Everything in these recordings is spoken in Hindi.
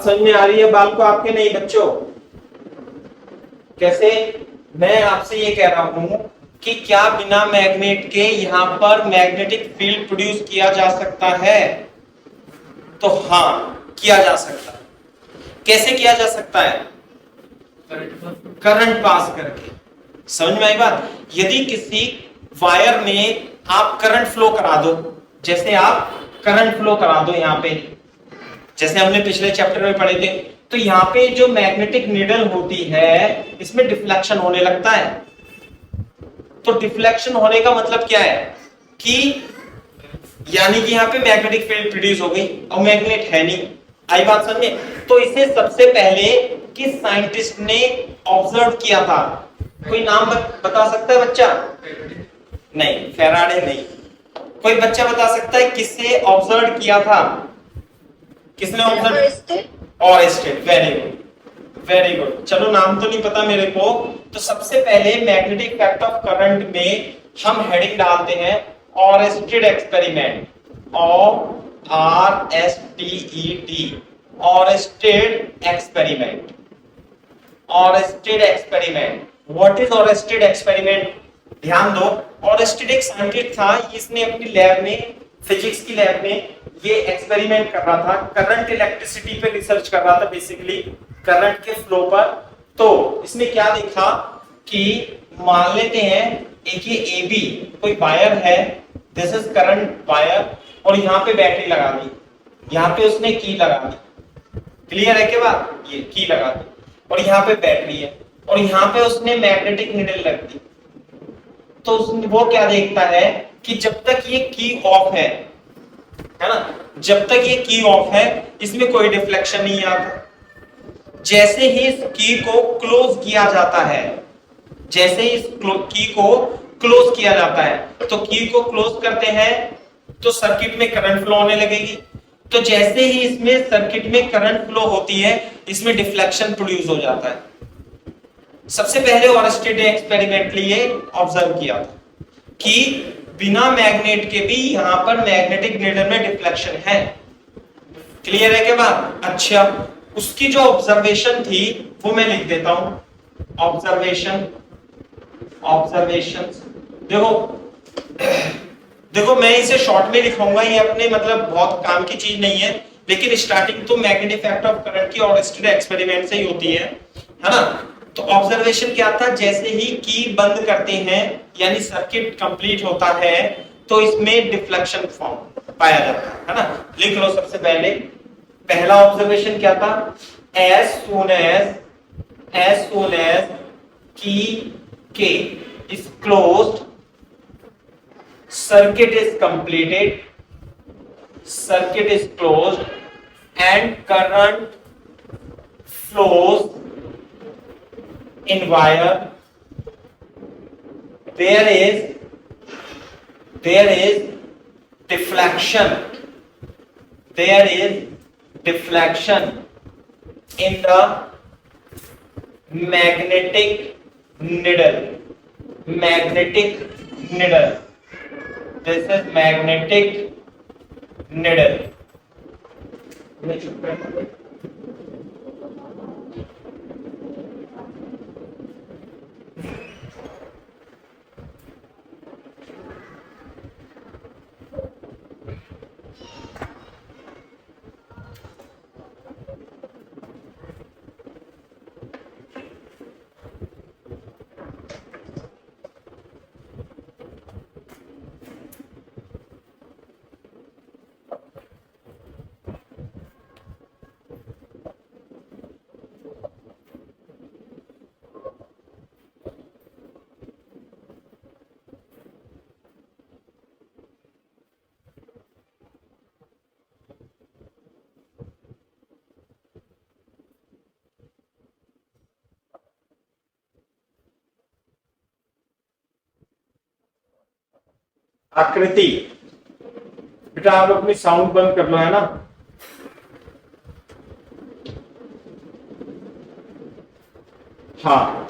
बात समझ में आ रही है बाल को आपके? नहीं बच्चों, कैसे? मैं आपसे ये कह रहा हूं कि क्या बिना मैग्नेट के यहां पर मैग्नेटिक फील्ड प्रोड्यूस किया जा सकता है? तो हाँ, किया जा सकता है। कैसे किया जा सकता है? करंट पास करके। समझ में आई बात? यदि किसी वायर में आप करंट फ्लो करा दो, जैसे आप करंट फ्लो करा दो यहां पे, जैसे हमने पिछले चैप्टर में पढ़े थे, तो यहाँ पे जो मैग्नेटिक नीडल होती है इसमें डिफ्लेक्शन होने लगता है। तो डिफ्लेक्शन होने का मतलब क्या है कि यानी कि यहाँ पे मैग्नेटिक फील्ड प्रोड्यूस हो गई और मैग्नेट है नहीं। आई बात समझे? तो इसे सबसे पहले किस साइंटिस्ट ने ऑब्जर्व किया था? कोई नाम बता सकता है बच्चा? नहीं, फेराडे नहीं। कोई बच्चा बता सकता है किससे ऑब्जर्व किया था? किसने observe? Oersted. Very good, very good. चलो नाम तो नहीं पता मेरे को। तो सबसे पहले मैग्नेटिक इफेक्ट ऑफ करंट में हम हेडिंग डालते हैं Oersted experiment, ORSTED, Oersted experiment. Oersted experiment. What is Oersted experiment? ध्यान दो, ऑरेस्टेड एक साइंटिस्ट था, इसने अपनी लैब में, फिजिक्स की लैब में ये एक्सपेरिमेंट कर रहा था, करंट इलेक्ट्रिसिटी पे रिसर्च कर रहा था, बेसिकली करंट के फ्लो पर। तो इसने क्या देखा कि मान लेते हैं एक ये AB कोई वायर है, दिस इज करंट वायर, और यहाँ पे बैटरी लगा दी, यहाँ पे उसने की लगा दी। क्लियर है क्या बात? ये की लगा दी और यहाँ पे बैटरी है और यहाँ पे उसने मैग्नेटिक नीडल रख दी। तो वो क्या देखता है कि जब तक ये की ऑफ है ना, जब तक ये की ऑफ है इसमें कोई डिफ्लेक्शन नहीं आता। जैसे ही इस की को क्लोज किया जाता है, जैसे ही इस की को क्लोज किया जाता है, तो की को क्लोज करते हैं तो सर्किट में करंट फ्लो होने लगेगी। तो जैसे ही इसमें सर्किट में करंट फ्लो होती है, इसमें डिफ्लेक्शन प्रोड्यूस हो जाता है। सबसे पहले ऑरेस्टेड ने एक्सपेरिमेंटली ये ऑब्जर्व किया था कि बिना मैग्नेट के भी यहां पर मैग्नेटिक नीडल में डिफ्लेक्शन है। क्लियर है क्या बात? अच्छा, उसकी जो ऑब्जर्वेशन थी वो मैं लिख देता हूं। Observation, observations. देखो देखो, मैं इसे शॉर्ट में लिखूंगा, ये अपने मतलब बहुत काम की चीज नहीं है, लेकिन स्टार्टिंग तो मैग्नेटिक इफेक्ट ऑफ करंट की ऑरेस्टेड एक्सपेरिमेंट से ही होती है ना? तो ऑब्जर्वेशन क्या था? जैसे ही की बंद करते हैं यानी सर्किट कंप्लीट होता है तो इसमें डिफ्लेक्शन फॉर्म पाया जाता है ना? लिख लो सबसे पहले। पहला ऑब्जर्वेशन क्या था? as soon as key K is closed, circuit is completed, circuit is closed and current flows in wire, there is deflection, there is deflection in the magnetic needle, magnetic needle, this is magnetic needle। आकृति, बेटा आप अपनी साउंड बंद कर लो, है ना? हाँ,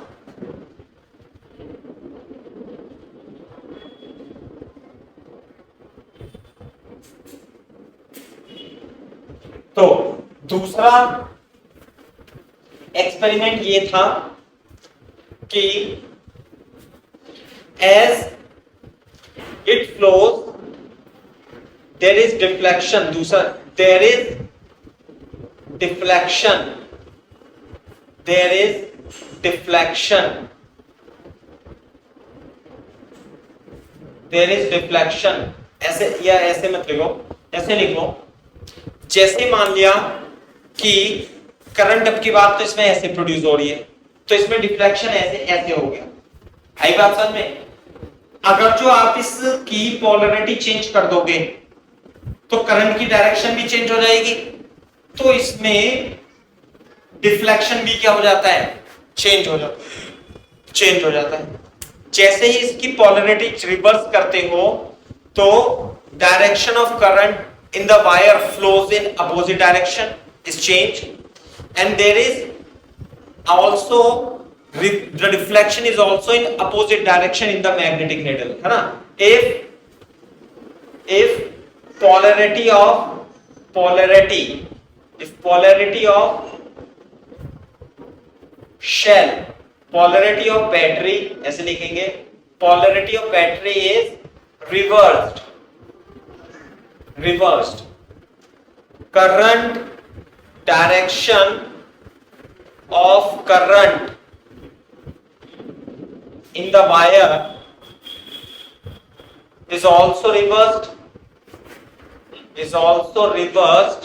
तो दूसरा एक्सपेरिमेंट ये था कि as it flows there is deflection, दूसरा there is deflection, there is deflection, there is deflection. ऐसे या ऐसे मत लिखो, ऐसे लिख लो, जैसे मान लिया कि करंट अब की बात तो इसमें ऐसे प्रोड्यूस हो रही है, तो इसमें डिफ्लेक्शन ऐसे ऐसे हो गया। आई बात समझ में? अगर जो आप इसकी पोलैरिटी चेंज कर दोगे तो करंट की डायरेक्शन भी चेंज हो जाएगी, तो इसमें डिफ्लेक्शन भी क्या हो जाता है, चेंज हो जाता है। जैसे ही इसकी पोलैरिटी रिवर्स करते हो तो direction of current in the wire flows in opposite direction is changed, and there is also the deflection is also in opposite direction in the magnetic needle, है ना? if polarity of shell, polarity of battery, ऐसे लिखेंगे, polarity of battery is reversed, current direction of current in the wire is also reversed,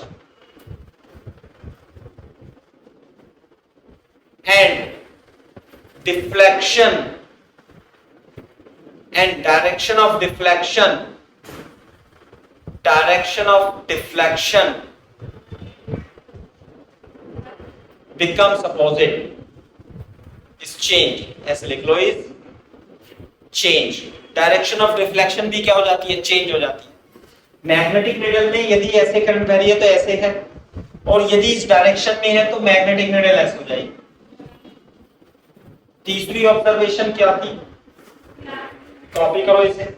and deflection and direction of deflection becomes opposite, is change, ऐसे लिख लो, is change। Direction of reflection भी क्या हो जाती है, चेंज हो जाती है। मैग्नेटिक नीडल में यदि ऐसे करंट बह रही है तो ऐसे है, और यदि इस डायरेक्शन में है तो मैग्नेटिक नीडल ऐसे हो जाएगी। तीसरी ऑब्जर्वेशन क्या थी, कॉपी करो इसे।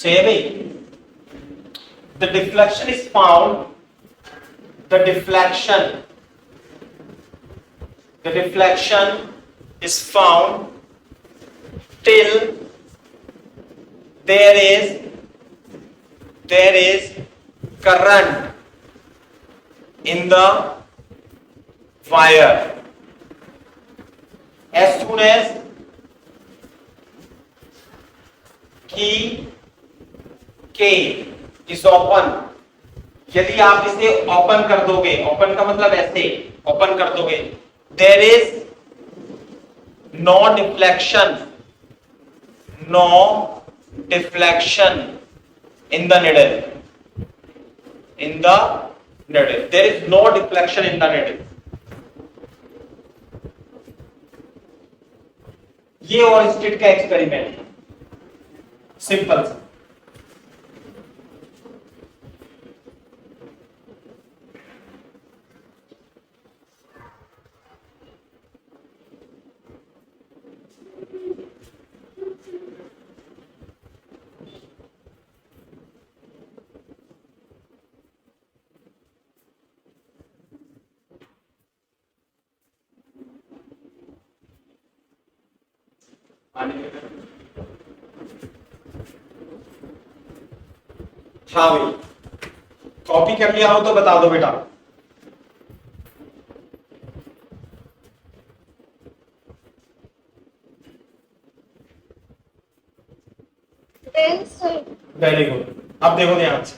Say the deflection is found, the deflection is found till there is current in the wire. As soon as key K is open, यदि आप इसे ओपन कर दोगे, ओपन का मतलब ऐसे ओपन कर दोगे, there is no deflection in the needle, there is no deflection in the needle। ये ओरस्टेड का एक्सपेरिमेंट है, सिंपल सा। हाँ भाई, कॉपी कर लिया हो तो बता दो बेटा। Very good. अब देखो ध्यान से,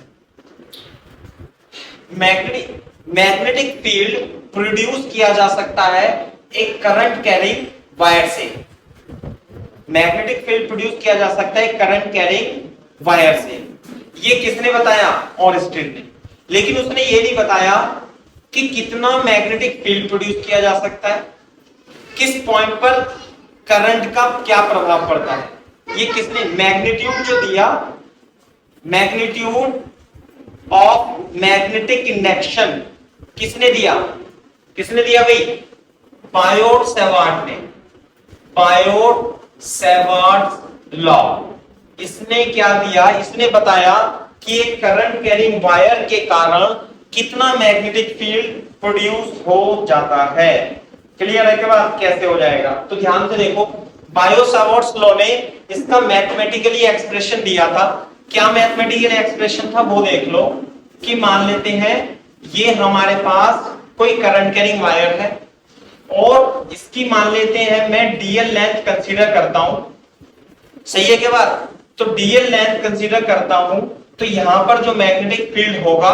मैग्नेटिक फील्ड प्रोड्यूस किया जा सकता है एक करंट कैरिंग वायर से। मैग्नेटिक फील्ड प्रोड्यूस किया जा सकता है करंट कैरिंग वायर से। ये किसने बताया? ऑरेस्टेड ने। लेकिन उसने ये नहीं बताया कि कितना मैग्नेटिक फील्ड प्रोड्यूस किया जा सकता है, किस पॉइंट पर करंट का क्या प्रभाव पड़ता है। ये किसने मैग्नीट्यूड जो दिया, मैग्नीट्यूड ऑफ मैग्नेटिक इंडक्शन किसने दिया? किसने दिया भाई? बायोट सेवार्ट ने। बायोट सेवार्ट लॉ, इसने क्या दिया? इसने बताया कि एक करंट कैरिंग वायर के कारण कितना मैग्नेटिक फील्ड प्रोड्यूस हो जाता है। क्लियर है? के बाद कैसे हो जाएगा तो ध्यान से देखो, बायो सेवार्ट्स लॉ ने इसका मैथमेटिकली एक्सप्रेशन दिया था। क्या मैथमेटिकल एक्सप्रेशन था वो देख लो कि मान लेते हैं ये हमारे पास कोई करंट कैरिंग वायर है और इसकी मान लेते हैं मैं डीएल लेंथ कंसीडर करता हूं। सही है? के बाद तो डीएल लेंथ कंसीडर करता हूं तो यहां पर जो मैग्नेटिक फील्ड होगा,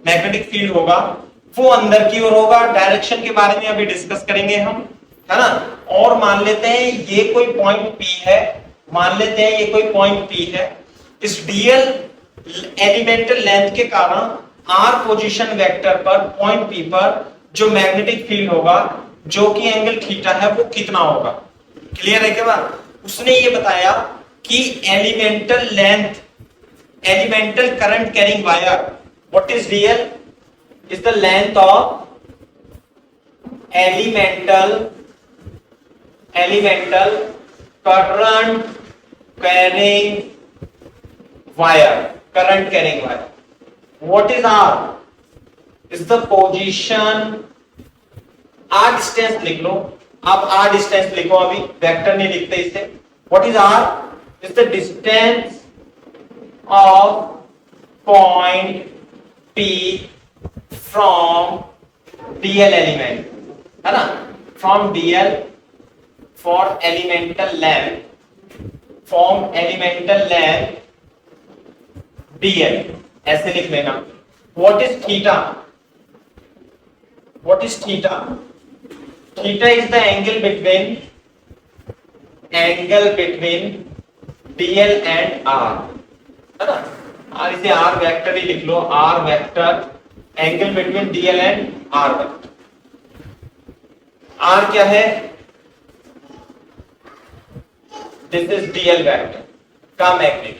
मैग्नेटिक फील्ड होगा वो अंदर की ओर होगा। डायरेक्शन के बारे में अभी डिस्कस करेंगे हम, है ना। और मान लेते हैं ये कोई पॉइंट पी है, मान लेते हैं ये कोई पॉइंट पी है। इस डीएल एलिमेंटल लेंथ के कारण आर पोजीशन वेक्टर पर पॉइंट पी पर जो मैग्नेटिक फील्ड होगा जो कि एंगल थीटा है वो कितना होगा। क्लियर है? के बाद उसने ये बताया कि elemental length, elemental current carrying wire, what is DL? is the length of elemental current carrying wire. Current carrying wire. What is R? Is the position, R distance लिख लो। आप R distance लिखो, अभी वेक्टर नहीं लिखते इसे। What is R? Is the distance of point P from DL element, है ना। From DL for elemental length, from elemental length DL, ऐसे लिख लेना। What is theta? What is theta? Theta is the angle between DL and R, है ना। और इसे R वेक्टर ही लिख लो, R vector angle between dl and r vector. R क्या है? दिस इज डीएल वेक्टर का मैग्नेट।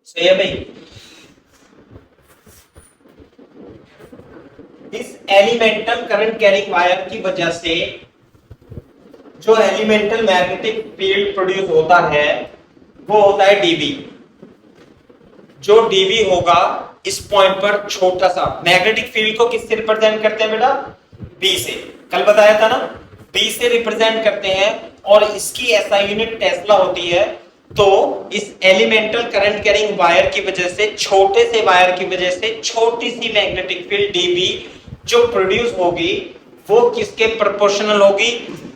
सही है भाई। इस एलिमेंटल करंट कैरिंग वायर की वजह से जो एलिमेंटल मैग्नेटिक फील्ड प्रोड्यूस होता है वो होता है डीबी। जो डीबी होगा इस पॉइंट पर छोटा सा, मैग्नेटिक फील्ड को किससे रिप्रेजेंट करते हैं बेटा? बी से। कल बताया था ना, बी से रिप्रेजेंट करते हैं और इसकी एसआई यूनिट टेस्ला होती है। तो इस एलिमेंटल करंट कैरिंग वायर की वजह से, छोटे से वायर की वजह से छोटी सी मैग्नेटिक फील्ड डीबी जो प्रोड्यूस होगी वो किसके प्रोपोर्शनल होगी?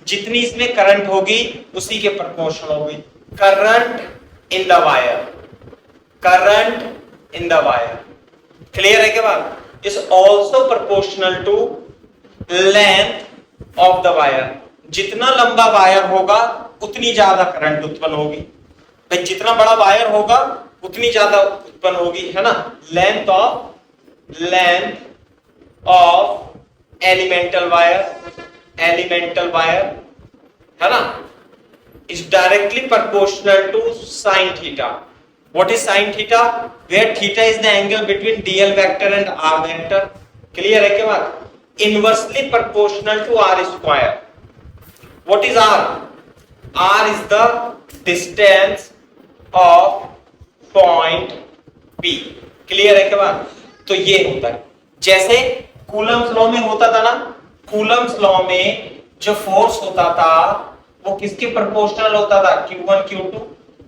जितनी इसमें करंट होगी उसी के प्रोपोर्शनल होगी। Current in the wire, current in the wire. Clear है के बाद? Is also proportional to length of the wire. जितना लंबा वायर होगा उतनी ज्यादा करंट उत्पन्न होगी। भाई जितना बड़ा वायर होगा उतनी ज्यादा उत्पन्न होगी, है ना। लेंथ ऑफ एलिमेंटल वायर, है ना, is directly proportional to sin theta. What is sin theta? Where theta is the angle between dl vector and r vector. Clear है क्या बात? inversely proportional to r square. What is r? r is the distance of point p. Clear है क्या बात? तो ये होता है जैसे कूलम्स लॉ में होता था ना, कूलम्स लॉ में जो फोर्स होता था वो किसके प्रोपोर्शनल होता था? Q1 Q2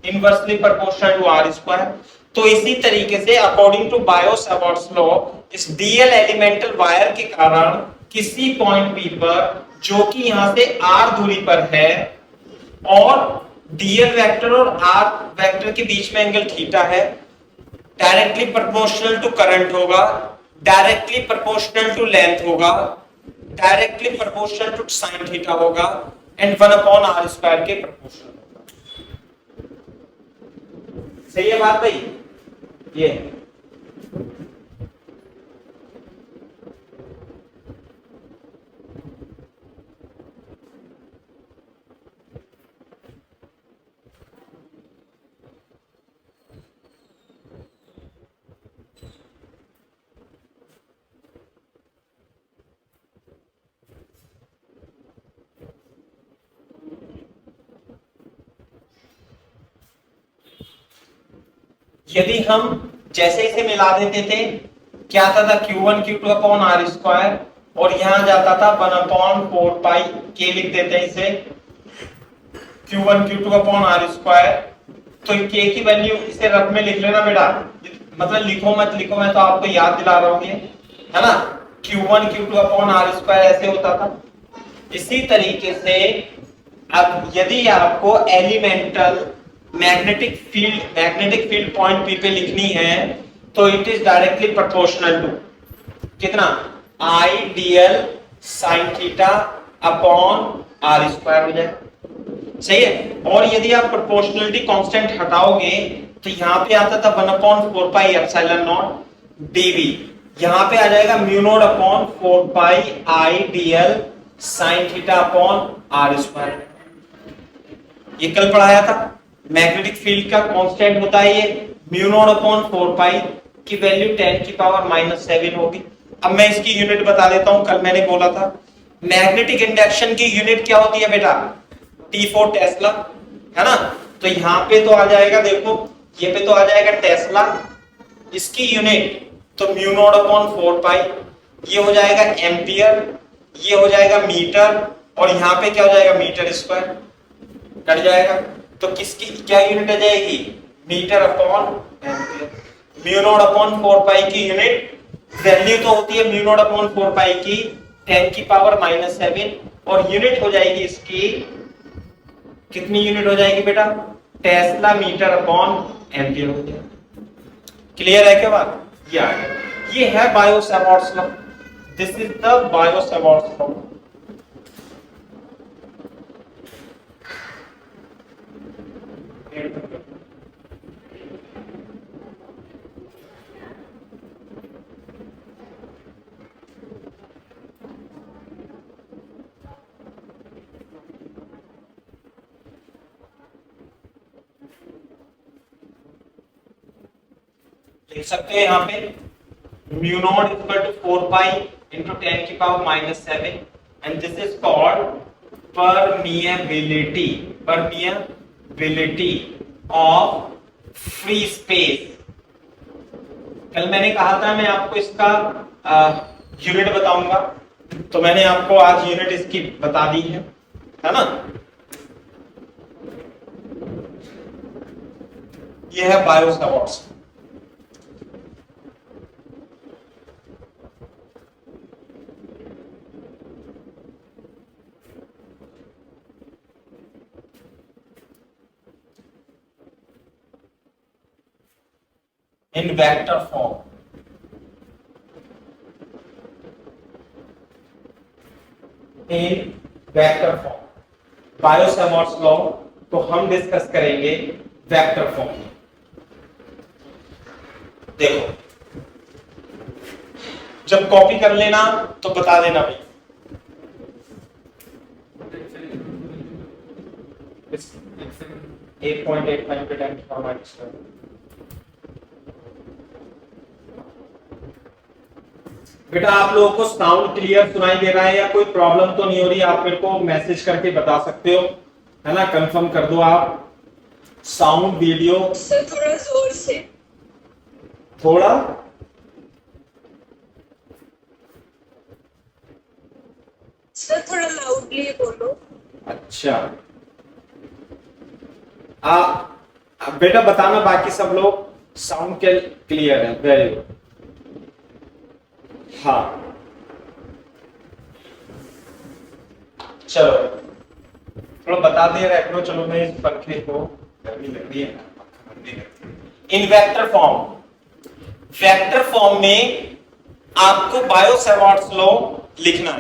inversely proportional to r square. तो इसी तरीके से अकॉर्डिंग टू बायो-सावर्ट्स लॉ इस डीएल एलिमेंटल वायर के कारण किसी पॉइंट P पर जो कि यहां से r दूरी पर है और डीएल वेक्टर और r वेक्टर के बीच में एंगल थीटा है, डायरेक्टली प्रोपोर्शनल टू करंट होगा, डायरेक्टली प्रोपोर्शनल टू लेंथ होगा, directly proportional to sine theta होगा एंड 1/r² के प्रोपोर्शनल होगा। सही है बात भाई? ये यदि हम जैसे इसे मिला देते थे क्या आता था? Q1 Q2 upon r square और यहां जाता था 1/4 पाई k, लिख देते हैं इसे Q1 Q2 upon r square. तो k की वैल्यू इसे रफ में लिख लेना बेटा, मतलब लिखो मत लिखो, मैं तो आपको याद दिला रहा हूं ये, है ना? Q1 Q2 upon r square ऐसे होता था। इसी तरीके से अब यदि आपको elemental magnetic field point P पे लिखनी है तो it is directly proportional to कितना? I dl sin theta upon r square हो जाए। सही है? और यदि आप प्रोपोर्शनलिटी कांस्टेंट हटाओगे तो यहां पे आता था 1/4 पाई एप्सिलॉन नॉट dv, यहां पे आ जाएगा mu naught upon 4 pi I dl sin theta upon r square. ये कल पढ़ाया था, मैग्नेटिक फील्ड का कांस्टेंट होता है ये म्यू नॉट अपॉन 4 पाई की वैल्यू 10⁻⁷ होगी। अब मैं इसकी यूनिट बता देता हूं, कल मैंने बोला था मैग्नेटिक इंडक्शन की यूनिट क्या होती है बेटा? T4 टेस्ला, है ना? तो यहां पे तो आ जाएगा, देखो ये पे तो आ जाएगा टेस्ला, इसकी यूनिट तो म्यू नॉट अपॉन 4 पाई, ये हो जाएगा एम्पियर, ये हो जाएगा मीटर और यहां पे क्या हो जाएगा? मीटर स्क्वायर कट जाएगा। तो किसकी क्या यूनिट आ जाएगी? Metre upon ampere. Mu naught upon 4 pi की यूनिट वैल्यू तो होती है म्यू नॉट अपॉन 4 पाई की 10⁻⁷ और यूनिट हो जाएगी इसकी कितनी यूनिट हो जाएगी बेटा? टेस्ला मीटर अपॉन एम्पियर हो जाएगा। क्लियर है क्या बात? ये आ गया, ये है Biot Savart's law. This is the Biot Savart's law. लिख सकते हैं यहाँ पे mu naught equal to 4 pi into 10⁻⁷ and this is called permeability of free space. कल मैंने कहा था मैं आपको इसका यूनिट बताऊंगा, तो मैंने आपको आज यूनिट इसकी बता दी है ना? ये है bio-Savart's. in vector form, bio-Savart's law तो हम डिस्कस करेंगे वेक्टर फॉर्म में। देखो जब कॉपी कर लेना तो बता देना भाई। 8.85 पे 10⁻⁷। बेटा आप लोगों को साउंड क्लियर सुनाई दे रहा है या कोई प्रॉब्लम तो नहीं हो रही? आप मेरे को मैसेज करके बता सकते हो, है ना? कंफर्म कर दो आप। साउंड वीडियो सर थोड़ा जोर से। थोड़ा सर थोड़ा लाउडली बोलो। अच्छा। बेटा बताना बाकी सब लोग साउंड के क्लियर है? Very good. हाँ चलो थोड़ा बता दिया रखो। चलो मैं इस पंखे को, गर्मी लग रही है, इन वेक्टर फॉर्म, वेक्टर फॉर्म में आपको बायो सेवर्ट्स लॉ लिखना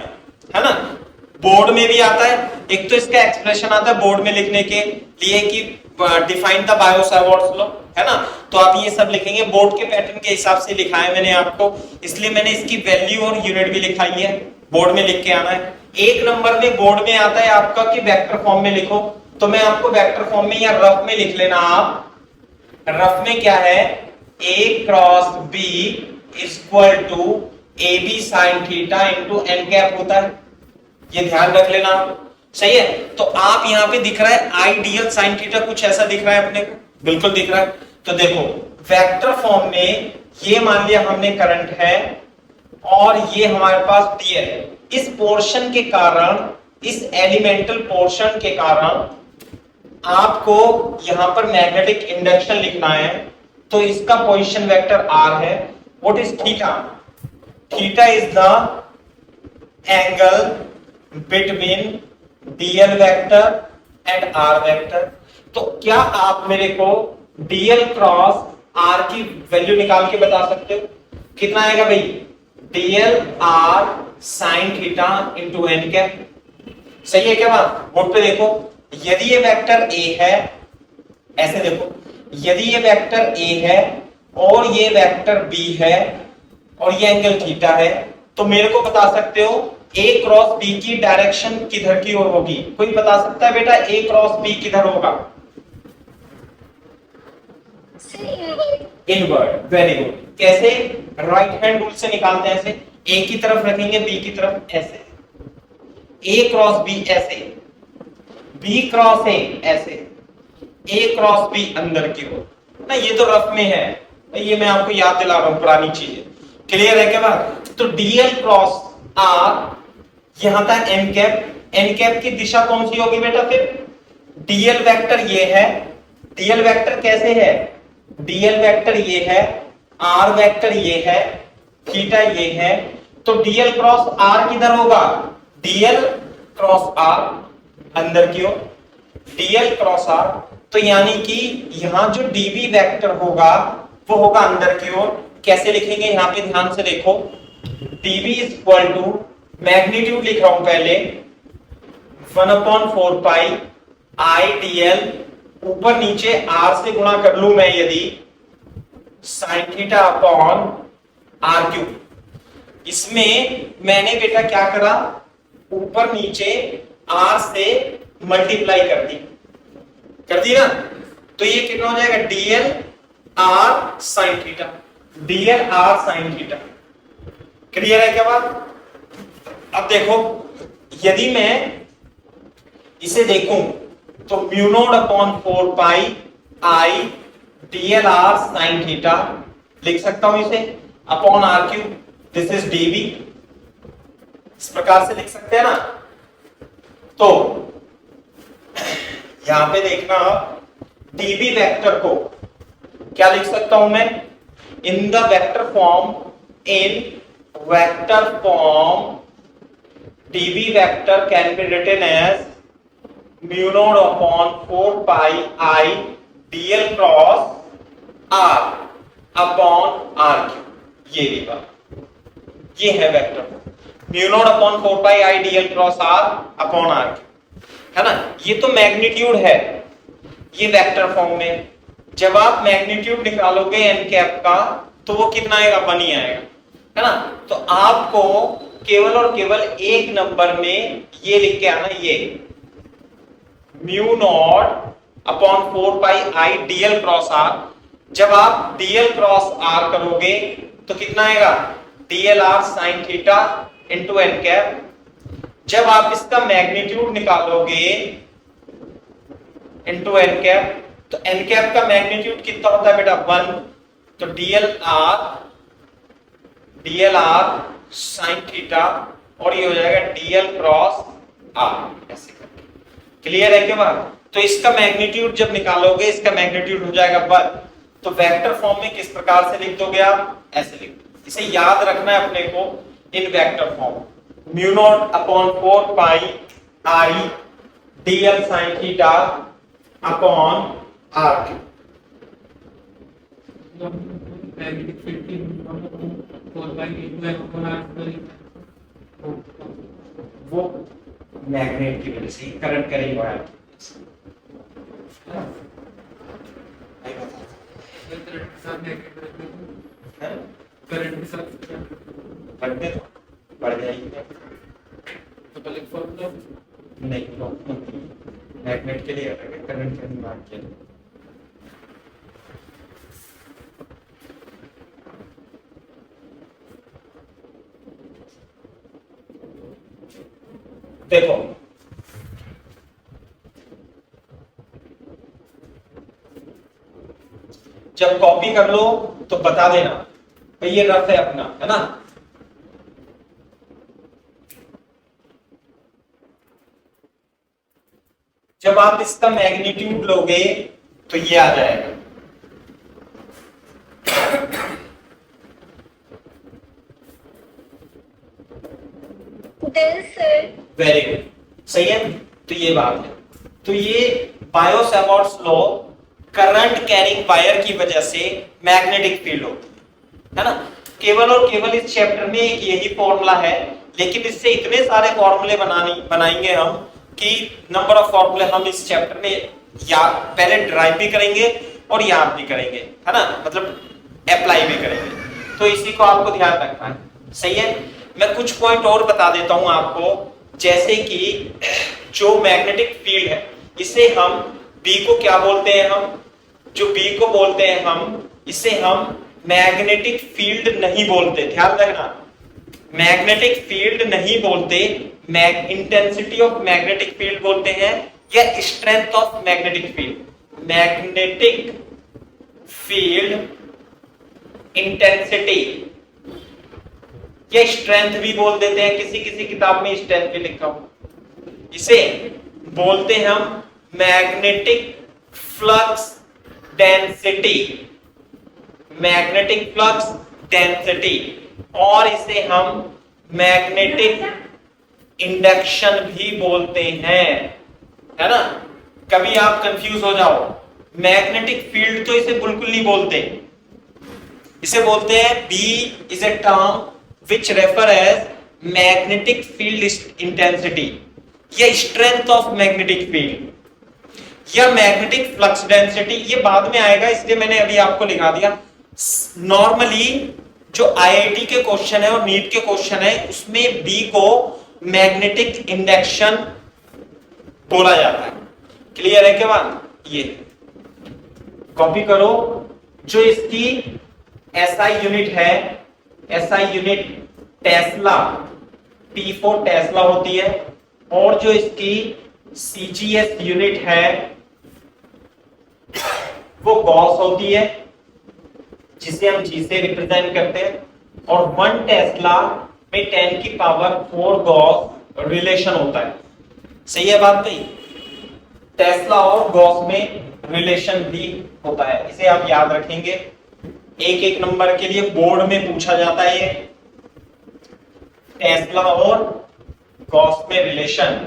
है ना? बोर्ड में भी आता है। एक तो इसका एक्सप्रेशन आता है बोर्ड में लिखने के लिए कि define the bio Savart's law, है ना? तो आप ये सब लिखेंगे बोर्ड के पैटर्न के हिसाब से लिखा है मैंने आपको, इसलिए मैंने इसकी वैल्यू और यूनिट भी लिखाई है। बोर्ड में लिख के आना है। एक नंबर में बोर्ड में आता है आपका कि वेक्टर फॉर्म में लिखो, तो मैं आपको वेक्टर फॉर्म में या रफ में लिख लेना। आप रफ में क्या है, a cross b equal to a b sine theta into n cap होता है, ये ध्यान रख लेना। सही है? तो आप यहां पे दिख रहा है आइडियल साइन थीटा, कुछ ऐसा दिख रहा है अपने को? बिल्कुल दिख रहा है। तो देखो वेक्टर फॉर्म में ये मान लिया हमने करंट है और ये हमारे पास डीएल है। इस पोर्शन के कारण, इस एलिमेंटल पोर्शन के कारण आपको यहां पर मैग्नेटिक इंडक्शन लिखना है, तो इसका पोजीशन वेक्टर आर है। What is theta? Theta is the angle between dl vector and r vector. तो क्या आप मेरे को डीएल क्रॉस आर की वैल्यू निकाल के बता सकते हो? कितना आएगा भाई? Dl r sine theta into n cap. सही है क्या बात? बोर्ड पे देखो, यदि ये वेक्टर ए है, ऐसे देखो, यदि ये वेक्टर ए है और ये वेक्टर बी है और ये एंगल थीटा है, तो मेरे को बता सकते हो ए क्रॉस बी की डायरेक्शन किधर की ओर होगी? कोई बता सकता है बेटा ए क्रॉस बी किधर होगा? इनवर्ड। Very good. कैसे? राइट हैंड रूल से निकालते हैं। ऐसे ए की तरफ रखेंगे, बी की तरफ ऐसे, ए क्रॉस बी ऐसे, बी क्रॉस ए ऐसे, ए क्रॉस बी अंदर की ओर ना। ये तो रफ में है, ये मैं आपको याद दिला रहा हूं पुरानी चीजें। क्लियर है क्या बात? तो डीएल क्रॉस आर यहां था एन कैप। एन कैप की दिशा कौन सी होगी बेटा? फिर डीएल वेक्टर ये है। डीएल वेक्टर कैसे है? डीएल वेक्टर ये है, आर वेक्टर ये है, थीटा ये है। तो डीएल क्रॉस आर किधर होगा? डीएल क्रॉस आर अंदर की ओर, डीएल क्रॉस आर। तो यानी कि यहां जो डीबी वेक्टर होगा वो होगा अंदर की ओर। कैसे लिखेंगे यहां पे ध्यान से देखो, dB is equal to, magnitude लिख रहा हूं पहले, 1/4 पाई आई डीएल, ऊपर नीचे आर से गुणा कर लू मैं यदि, sine theta upon r cube. इसमें मैंने बेटा क्या करा, ऊपर नीचे आर से मल्टीप्लाई कर दी ना। तो ये कितना हो जाएगा? DL r sine theta, DL r sine theta. Clear है क्या बात? अब देखो यदि मैं इसे देखूं तो mu naught upon 4 pi I dl r sine theta लिख सकता हूं इसे, upon r cube, this is dB. इस प्रकार से लिख सकते हैं ना। तो यहां पे देखना, डीबी वेक्टर को क्या लिख सकता हूं मैं? In the vector form, in vector form db vector can be written as mu naught upon 4 pi I dl cross r upon r cube। ये भी बात, ये है vector mu naught upon 4 pi I dl cross r upon r cube, है ना? ये तो मैग्नीट्यूड है ये वेक्टर फॉर्म में। जब आप मैग्नीट्यूड निकालोगे एन कैप का तो वो कितना आएगा? 1 ही आएगा, है ना? तो आपको केवल और केवल एक नंबर में ये लिख के आना, ये mu naught upon 4 pi I dl cross r. जब आप डीएल क्रॉस आर करोगे तो कितना आएगा? DLR sin theta into n cap. जब आप इसका मैग्नीट्यूड निकालोगे इंटू एन कैप, तो एन कैप का मैग्नीट्यूड कितना होता है बेटा 1, तो DLR sin थीटा और ये हो जाएगा DL क्रॉस R, ऐसे करके। क्लियर है क्या बात? तो इसका मैग्नीट्यूड जब निकालोगे, इसका मैग्नीट्यूड हो जाएगा 1, तो वेक्टर फॉर्म में किस प्रकार से लिख दोगे आप? ऐसे लिख दो। इसे याद रखना है अपने को इन vector form, mu naught upon 4 pi आई DL sin theta upon R। Magnetic field की 4/8 वो मैग्नेट की वजह से करंट करेंगे है। करंट के साथ बढ़ते तो बढ़ जाएगी तो पहले फॉर्मूला नहीं, मैग्नेट के लिए अलग है, करंट के लिए बात किया। देखो जब कॉपी कर लो तो बता देना भाई ये रफ है अपना, है ना। जब आप इसका मैग्नीट्यूड लोगे तो ये आ जाएगा, वेरी गुड, सही है। तो ये बात है, तो ये बायो-सैवर्ट्स लॉ, करंट कैरिंग वायर की वजह से मैग्नेटिक फील्ड होती है ना। केवल और केवल इस चैप्टर में एक यही फॉर्मूला है, लेकिन इससे इतने सारे फॉर्मूले बनाएंगे हम कि नंबर ऑफ फॉर्मूले हम इस चैप्टर में याद पहले ड्राइव भी करेंगे और याद भी करेंगे, है ना, मतलब अप्लाई भी करेंगे। तो इसी को आपको ध्यान रखना है, सही है। मैं कुछ पॉइंट और बता देता हूं आपको, जैसे कि जो मैग्नेटिक फील्ड है इसे हम बी को क्या बोलते हैं, हम जो बी को बोलते हैं हम इसे हम मैग्नेटिक फील्ड नहीं बोलते, ध्यान रखना, मैग्नेटिक फील्ड नहीं बोलते, इंटेंसिटी ऑफ मैग्नेटिक फील्ड बोलते हैं या strength of magnetic field. Magnetic field intensity या स्ट्रेंथ भी बोल देते हैं, किसी किसी किताब में स्ट्रेंथ भी लिखा हो, इसे बोलते हैं हम magnetic flux density, magnetic flux density, और इसे हम मैग्नेटिक इंडक्शन भी बोलते हैं, है ना। कभी आप कंफ्यूज हो जाओ, मैग्नेटिक फील्ड तो इसे बिल्कुल नहीं बोलते, इसे बोलते हैं B is a term which refer as magnetic field intensity या स्ट्रेंथ ऑफ मैग्नेटिक फील्ड या मैग्नेटिक फ्लक्स डेंसिटी, ये बाद में आएगा इसलिए मैंने अभी आपको लिखा दिया। नॉर्मली जो आईआईटी के क्वेश्चन है और नीट के क्वेश्चन है उसमें बी को मैग्नेटिक इंडक्शन बोला जाता है। क्लियर है क्या बात? ये कॉपी करो, जो इसकी एसआई यूनिट है, SI unit Tesla, T4 Tesla होती है, और जो इसकी सीजीएस यूनिट है वो गॉस होती है, जिसे हम जी से रिप्रेजेंट करते हैं, और 1 टेस्ला में 10 की पावर 4 गॉस रिलेशन होता है। सही है बात नहीं? टेस्ला और गॉस में रिलेशन भी होता है, इसे आप याद रखेंगे, एक एक नंबर के लिए बोर्ड में पूछा जाता है ये टेस्ला और गॉस में रिलेशन।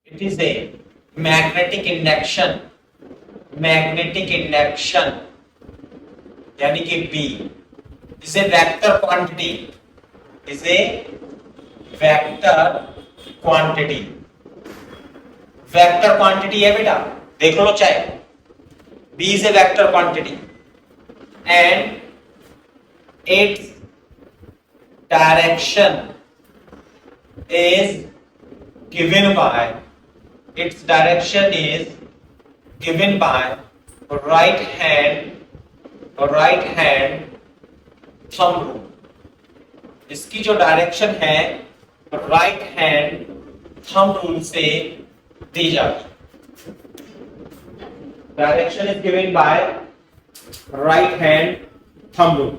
It is a magnetic induction, magnetic induction यानी कि B is a vector quantity, is a vector quantity, vector quantity है बेटा, देख लो चाहे, B is a vector quantity and its direction is given by, its direction is given by right hand thumb rule. इसकी जो डायरेक्शन है राइट हैंड थंब रूल से दी जाती, direction is given by right hand thumb rule.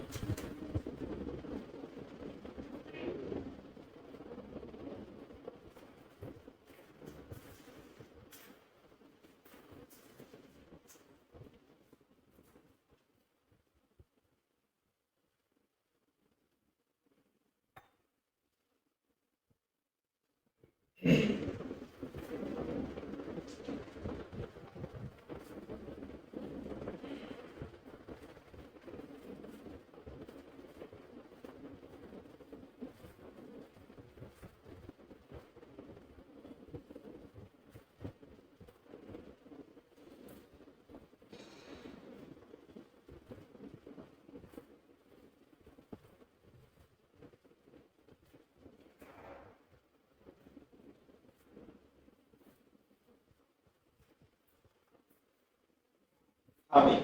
अभी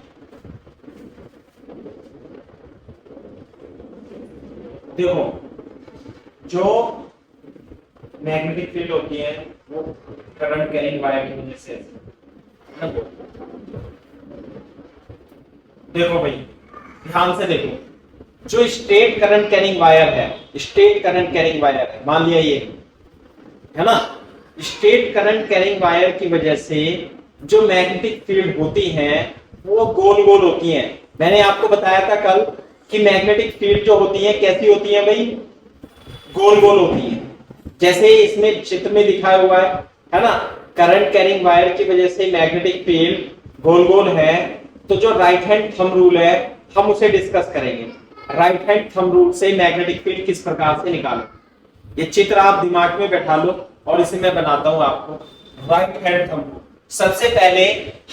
देखो जो मैग्नेटिक फील्ड होती है वो करंट कैरिंग वायर की वजह से, देखो भाई ध्यान से देखो, जो स्टेट करंट कैरिंग वायर है, स्टेट करंट कैरिंग वायर है, मान लिया ये है ना, स्टेट करंट कैरिंग वायर की वजह से जो मैग्नेटिक फील्ड होती हैं वो गोल गोल होती हैं। मैंने आपको बताया था कल कि मैग्नेटिक फील्ड जो होती है कैसी होती है भाई, गोल गोल होती है, जैसे इसमें चित्र में दिखाया हुआ है ना, करंट कैरिंग वायर की वजह से मैग्नेटिक फील्ड गोल गोल है। तो जो राइट हैंड थंब रूल है हम उसे डिस्कस करेंगे, राइट हैंड थंब रूल से मैग्नेटिक फील्ड किस प्रकार से निकालो, ये चित्र आप दिमाग में बैठा लो और इसे मैं बनाता हूं आपको। राइट हैंड थंब रूल, सबसे पहले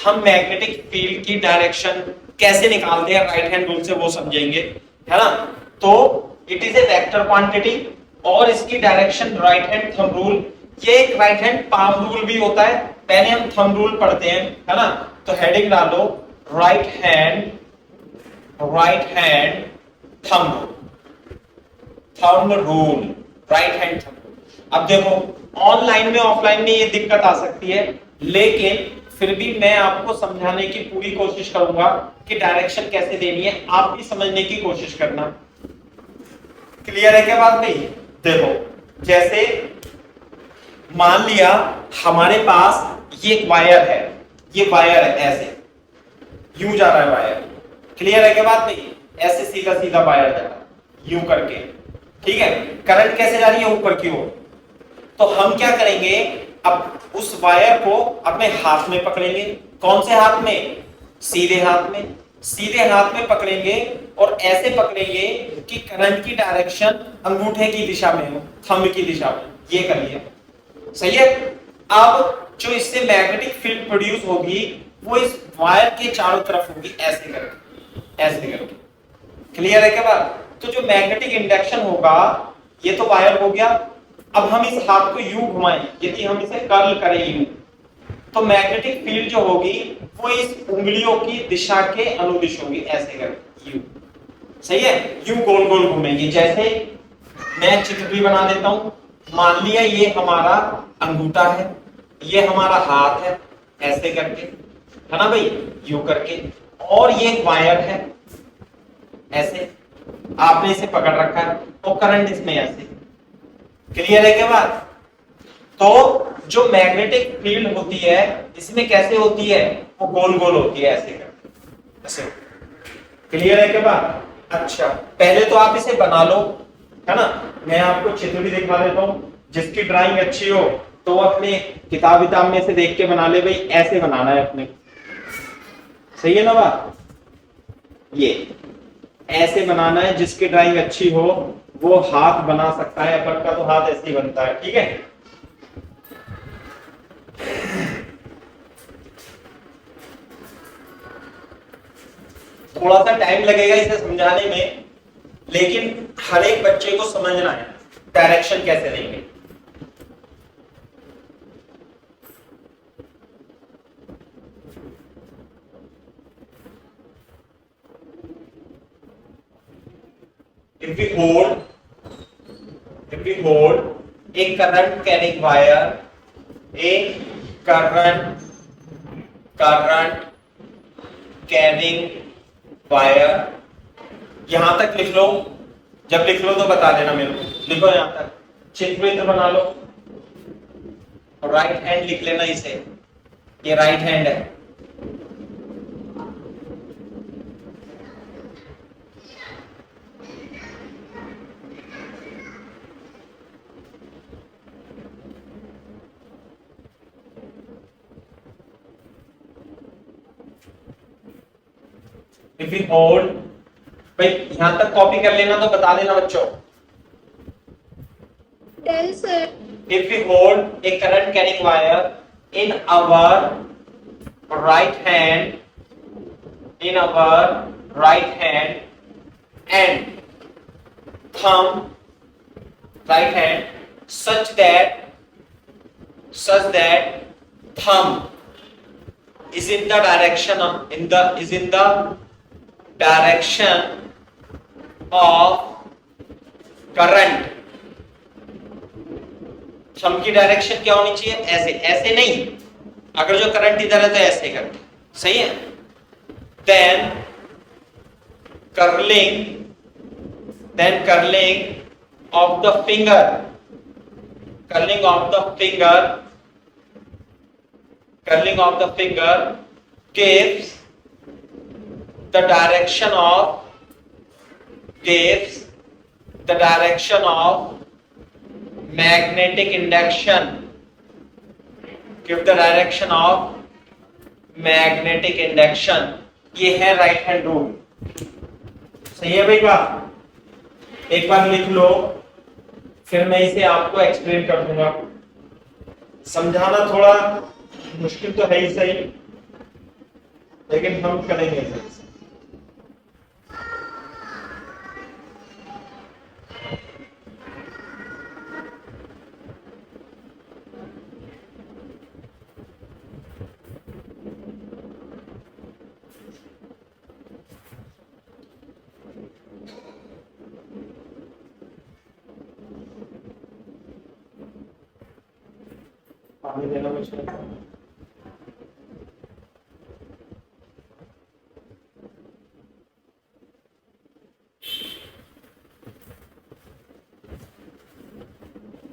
हम मैग्नेटिक फील्ड की डायरेक्शन कैसे निकालते हैं राइट हैंड रूल से वो समझेंगे, है ना। तो it is a vector quantity और इसकी direction right hand thumb rule, ये एक राइट हैंड पाम रूल भी होता है, पहले हम थंब रूल पढ़ते हैं, है ना। तो हेडिंग डालो right hand thumb rule, right hand thumb rule. अब देखो ऑनलाइन में ऑफलाइन में ये दिक्कत आ सकती है, लेकिन फिर भी मैं आपको समझाने की पूरी कोशिश करूंगा कि डायरेक्शन कैसे देनी है, आप भी समझने की कोशिश करना। क्लियर है क्या बात? नहीं, देखो जैसे मान लिया हमारे पास ये एक वायर है, ये वायर है, ऐसे यूं जा रहा है वायर, क्लियर है क्या बात? नहीं, ऐसे सीधा सीधा वायर जा रहा है यूं करके, ठीक है। करंट कैसे जा रही है? ऊपर की ओर। तो हम क्या करेंगे, अब उस वायर को अपने हाथ में पकड़ेंगे। कौन से हाथ में? सीधे हाथ में। सीधे हाथ में पकड़ेंगे और ऐसे पकड़ेंगे कि करंट की डायरेक्शन अंगूठे की दिशा में हो, थंब की दिशा में। ये कर लिया, सही है। अब जो इससे मैग्नेटिक फील्ड प्रोड्यूस होगी वो इस वायर के चारों तरफ होगी, ऐसे करके, ऐसे करके। क्लियर है क्या बात? तो जो मैग्नेटिक इंडक्शन होगा, ये तो वायर हो गया। अब हम इस हाथ को यूं घुमाएं, यदि हम इसे कर्ल करें यूं, तो मैग्नेटिक फील्ड जो होगी वो इस उंगलियों की दिशा के अनुदिश होगी, ऐसे करके यूं, सही है। यूं गोल गोल घूमेंगे। जैसे मैं चित्र भी बना देता हूं, मान लिया ये हमारा अंगूठा है, ये हमारा हाथ है, ऐसे करके, है ना भाई, यूं करके, और ये वायर है, ऐसे आपने इसे पकड़ रखा है और करंट इसमें ऐसे। क्लियर है क्या बात? तो जो मैग्नेटिक फील्ड होती है इसमें कैसे होती है, वो गोल गोल होती है, ऐसे करके, ऐसे। क्लियर है क्या बात? अच्छा, पहले तो आप इसे बना लो, है ना। मैं आपको चित्र भी दिखा देता हूं, जिसकी ड्राइंग अच्छी हो तो अपने किताब विताब में से देख के बना ले भाई, ऐसे बनाना है अपने। सही है ना बात? ये ऐसे बनाना है, जिसकी ड्राइंग अच्छी हो वो हाथ बना सकता है, अपन का तो हाथ ऐसे ही बनता है। ठीक है, थोड़ा सा टाइम लगेगा इसे समझाने में, लेकिन हर एक बच्चे को समझना है डायरेक्शन कैसे देंगे। If we hold a current carrying wire, a current carrying wire, यहां तक लिख लो। जब लिख लो तो बता देना मेरे को, लिखो यहां तक, चित्र बना लो, और राइट हैंड लिख लेना इसे, ये राइट हैंड है। If we hold, भाई यहां तक कॉपी कर लेना, तो बता देना बच्चों। Tell sir. If we hold a current carrying wire in our right hand, and thumb, right hand, such that thumb is in the direction of current। Thumb की डायरेक्शन क्या होनी चाहिए? ऐसे, ऐसे नहीं, अगर जो करंट इधर है तो ऐसे करके, सही है। then curling of the finger gives the direction of magnetic induction, ये है राइट हैंड रूल। सही है भाई बात? एक बार लिख लो, फिर मैं इसे आपको एक्सप्लेन कर दूंगा। समझाना थोड़ा मुश्किल तो है ही सही, लेकिन हम करेंगे सही से। पानी देना मुझे।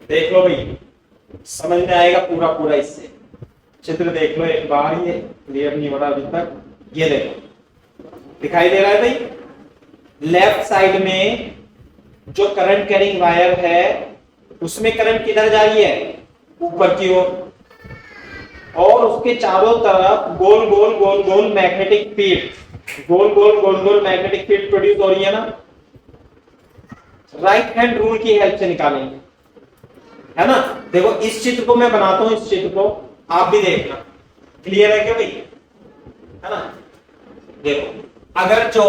देख लो भाई, समझ में आएगा पूरा पूरा। इससे चित्र देख लो एक बार, ये क्लियर नहीं हो रहा अभी तक। ये देखो, दिखाई दे रहा है भाई? लेफ्ट साइड में जो करंट कैरिंग वायर है, उसमें करंट किधर जा रही है? ऊपर की ओर। और उसके चारों तरफ गोल गोल गोल गोल मैग्नेटिक फील्ड, गोल गोल गोल गोल मैग्नेटिक फील्ड प्रोड्यूस हो रही है ना। राइट हैंड रूल की हेल्प से निकालेंगे, है ना। देखो इस चित्र को मैं बनाता हूं, इस चित्र को आप भी देखना। क्लियर है क्या भाई? है ना। देखो, अगर जो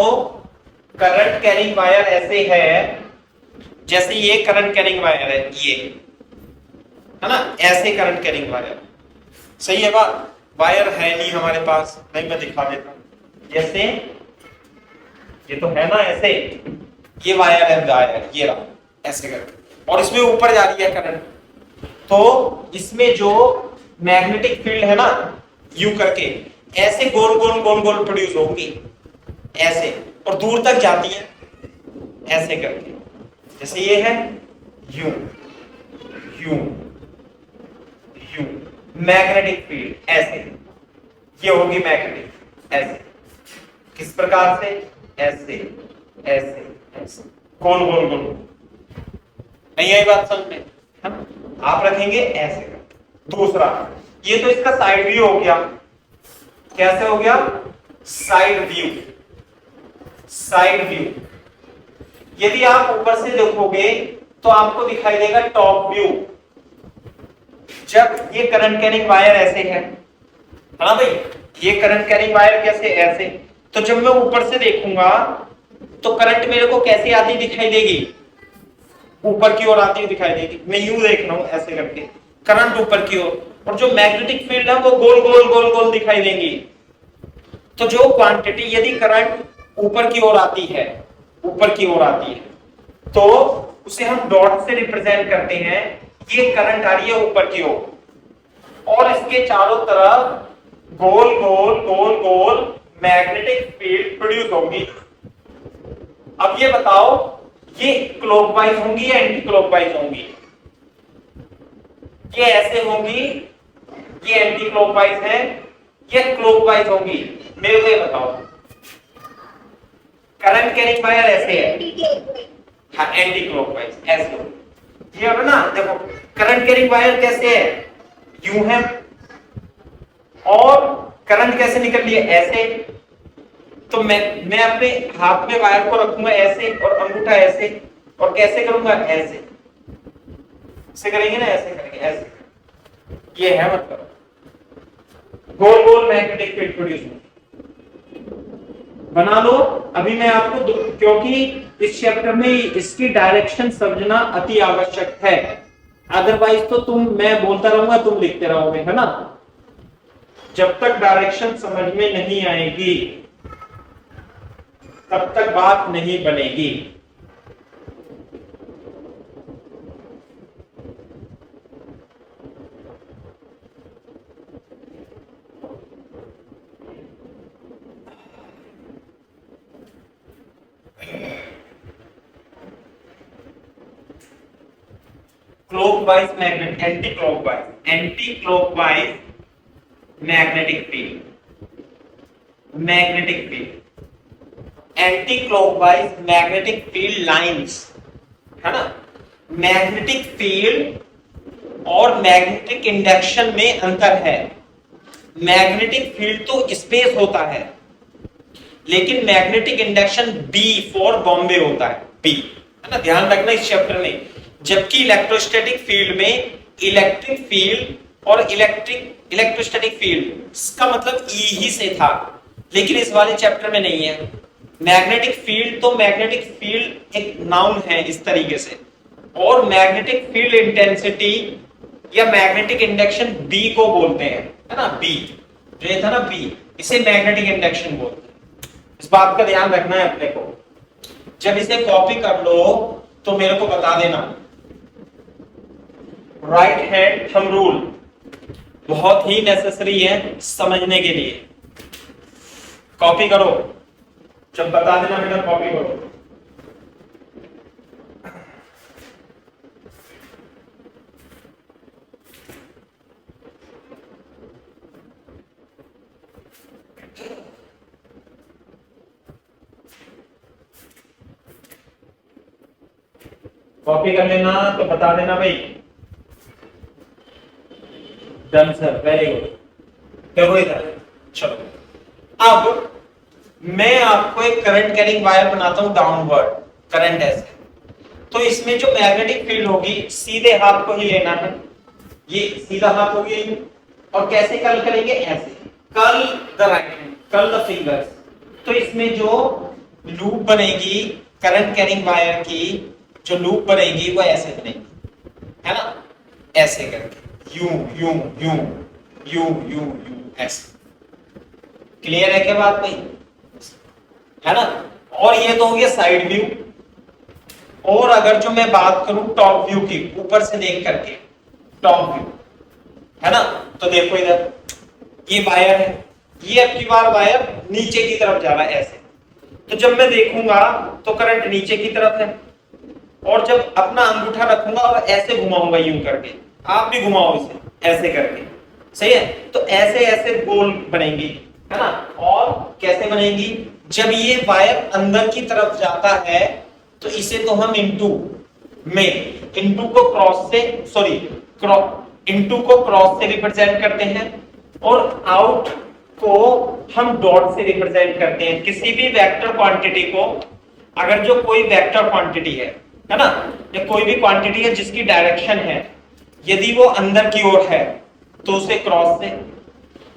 करंट कैरिंग वायर ऐसे है, जैसे ये करंट कैरिंग वायर है, ये है ना, ऐसे करंट कैरिंग वायर। सही है बात? वायर है नहीं हमारे पास, नहीं मैं दिखा देता हूं। जैसे ये तो है ना ऐसे, ये वायर है, वायर ये रहा ऐसे करके, और इसमें ऊपर जा रही है करंट। तो इसमें जो मैग्नेटिक फील्ड है ना, यू करके ऐसे गोल गोल गोल गोल प्रोड्यूस होगी ऐसे, और दूर तक जाती है ऐसे करके। जैसे ये है you you you, magnetic field ऐसे, ये होगी मैग्नेटिक ऐसे। किस प्रकार से? ऐसे ऐसे ऐसे, गोल गोल गोल। नहीं आई बात समझ में? आप रखेंगे ऐसे करके, दूसरा, ये तो इसका साइड व्यू हो गया। कैसे हो गया? Side view. साइड व्यू यदि आप ऊपर से देखोगे तो आपको दिखाई देगा टॉप व्यू। जब ये करंट कैरिंग वायर ऐसे है ना भाई, ये करंट कैरिंग वायर कैसे ऐसे, तो जब मैं ऊपर से देखूंगा तो करंट मेरे को कैसे आती दिखाई देगी? ऊपर की ओर आती हुई दिखाई देगी। मैं यूं देख रहा हूं ऐसे करके, करंट ऊपर की ओर, और जो मैग्नेटिक फील्ड है वो गोल गोल गोल गोल दिखाई देंगी। तो जो क्वांटिटी यदि करंट ऊपर की ओर आती है, ऊपर की ओर आती है, तो उसे हम डॉट से रिप्रेजेंट करते हैं। ये करंट आ रही है ऊपर की ओर, और इसके चारों तरफ गोल गोल गोल गोल मैग्नेटिक फील्ड प्रोड्यूस होंगी। अब ये बताओ, ये क्लॉकवाइज होंगी या एंटी क्लॉकवाइज होंगी? ये ऐसे होंगी, ये एंटी क्लॉकवाइज है, ये क्लॉकवाइज होंगी? मेरे को ये बताओ। करंट कैरिंग वायर ऐसे है, हाँ एंटी क्लॉकवाइज ऐसे हो। ये अब ना देखो, करंट कैरिंग वायर कैसे है? यूं है, और करंट कैसे निकल रही है? ऐसे। तो मैं अपने हाथ में वायर को रखूंगा ऐसे, और अंगूठा ऐसे, और कैसे करूंगा? ऐसे। ऐसे करेंगे ना, ऐसे करेंगे, ऐसे। ये है मतलब गोल गोल मैग्नेटिक फील्ड प्रोड्यूस होगी। बना लो। अभी मैं आपको क्योंकि इस चैप्टर में इसकी डायरेक्शन समझना अति आवश्यक है, अदरवाइज तो मैं बोलता रहूंगा, तुम लिखते रहोगे, है ना। जब तक डायरेक्शन समझ में नहीं आएगी तब तक बात नहीं बनेगी। Clockwise magnet, anti clockwise magnetic field, magnetic field, anti clockwise magnetic field lines, है ना। मैग्नेटिक फील्ड और मैग्नेटिक इंडक्शन में अंतर है। मैग्नेटिक फील्ड तो स्पेस होता है, लेकिन magnetic induction B for Bombay होता है, बी, है ना, ध्यान रखना इस चैप्टर में। जबकि इलेक्ट्रोस्टैटिक फील्ड में इलेक्ट्रिक फील्ड और इलेक्ट्रोस्टैटिक फील्ड इसका मतलब ई ही से था, लेकिन इस वाले चैप्टर में नहीं है। मैग्नेटिक फील्ड तो मैग्नेटिक फील्ड एक नाउन है इस तरीके से, और मैग्नेटिक फील्ड इंटेंसिटी या मैग्नेटिक इंडक्शन बी को बोलते हैं, है ना। बी जो ये था ना, बी, इसे मैग्नेटिक इंडक्शन बोलते हैं। इस बात का ध्यान रखना है अपने को। जब इसे कॉपी कर लो तो मेरे को बता देना। राइट हैंड थंब रूल बहुत ही नेसेसरी है समझने के लिए। कॉपी करो, जब बता देना बेटा कॉपी करो। कॉपी कर लेना तो बता देना भाई। Done sir, very good. देखो इधर, चलो अब मैं आपको एक करंट कैरिंग वायर बनाता हूं डाउनवर्ड, करंट ऐसे। तो इसमें जो मैग्नेटिक फील्ड होगी सीधे हाथ को ही लेना है, ये सीधा हाथ हो गया। और कैसे कर्ल करेंगे? ऐसे, curl the right hand, curl the fingers. तो इसमें जो लूप बनेगी करंट कैरिंग वायर की, जो लूप बनेगी वो ऐसे बनेगी, है ना, ऐसे करके यूं यूं यूं यूं यूं यूं ऐसे। क्लियर है क्या बात भाई? है ना। और ये तो हो गया साइड व्यू। और अगर जो मैं बात करूं टॉप व्यू की, ऊपर से देख करके टॉप व्यू, है ना, तो देखो इधर ये वायर है, ये अब की बार वायर नीचे की तरफ जा रहा है ऐसे। तो जब मैं देखूंगा तो करंट नीचे की तरफ है, और जब अपना अंगूठा रखूंगा और ऐसे घुमाऊंगा यूं करके, आप भी घुमाओ इसे ऐसे करके, सही है। तो ऐसे ऐसे गोल बनेंगी, है ना। और कैसे बनेंगी? जब ये वायर अंदर की तरफ जाता है तो इसे तो हम इनटू में, इनटू को क्रॉस से, सॉरी इनटू को क्रॉस से रिप्रेजेंट करते हैं और आउट को हम डॉट से रिप्रेजेंट करते हैं। किसी भी वेक्टर क्वांटिटी को, अगर जो कोई वेक्टर क्वांटिटी है ना, या कोई भी क्वांटिटी है जिसकी डायरेक्शन है, यदि वो अंदर की ओर है तो उसे क्रॉस से,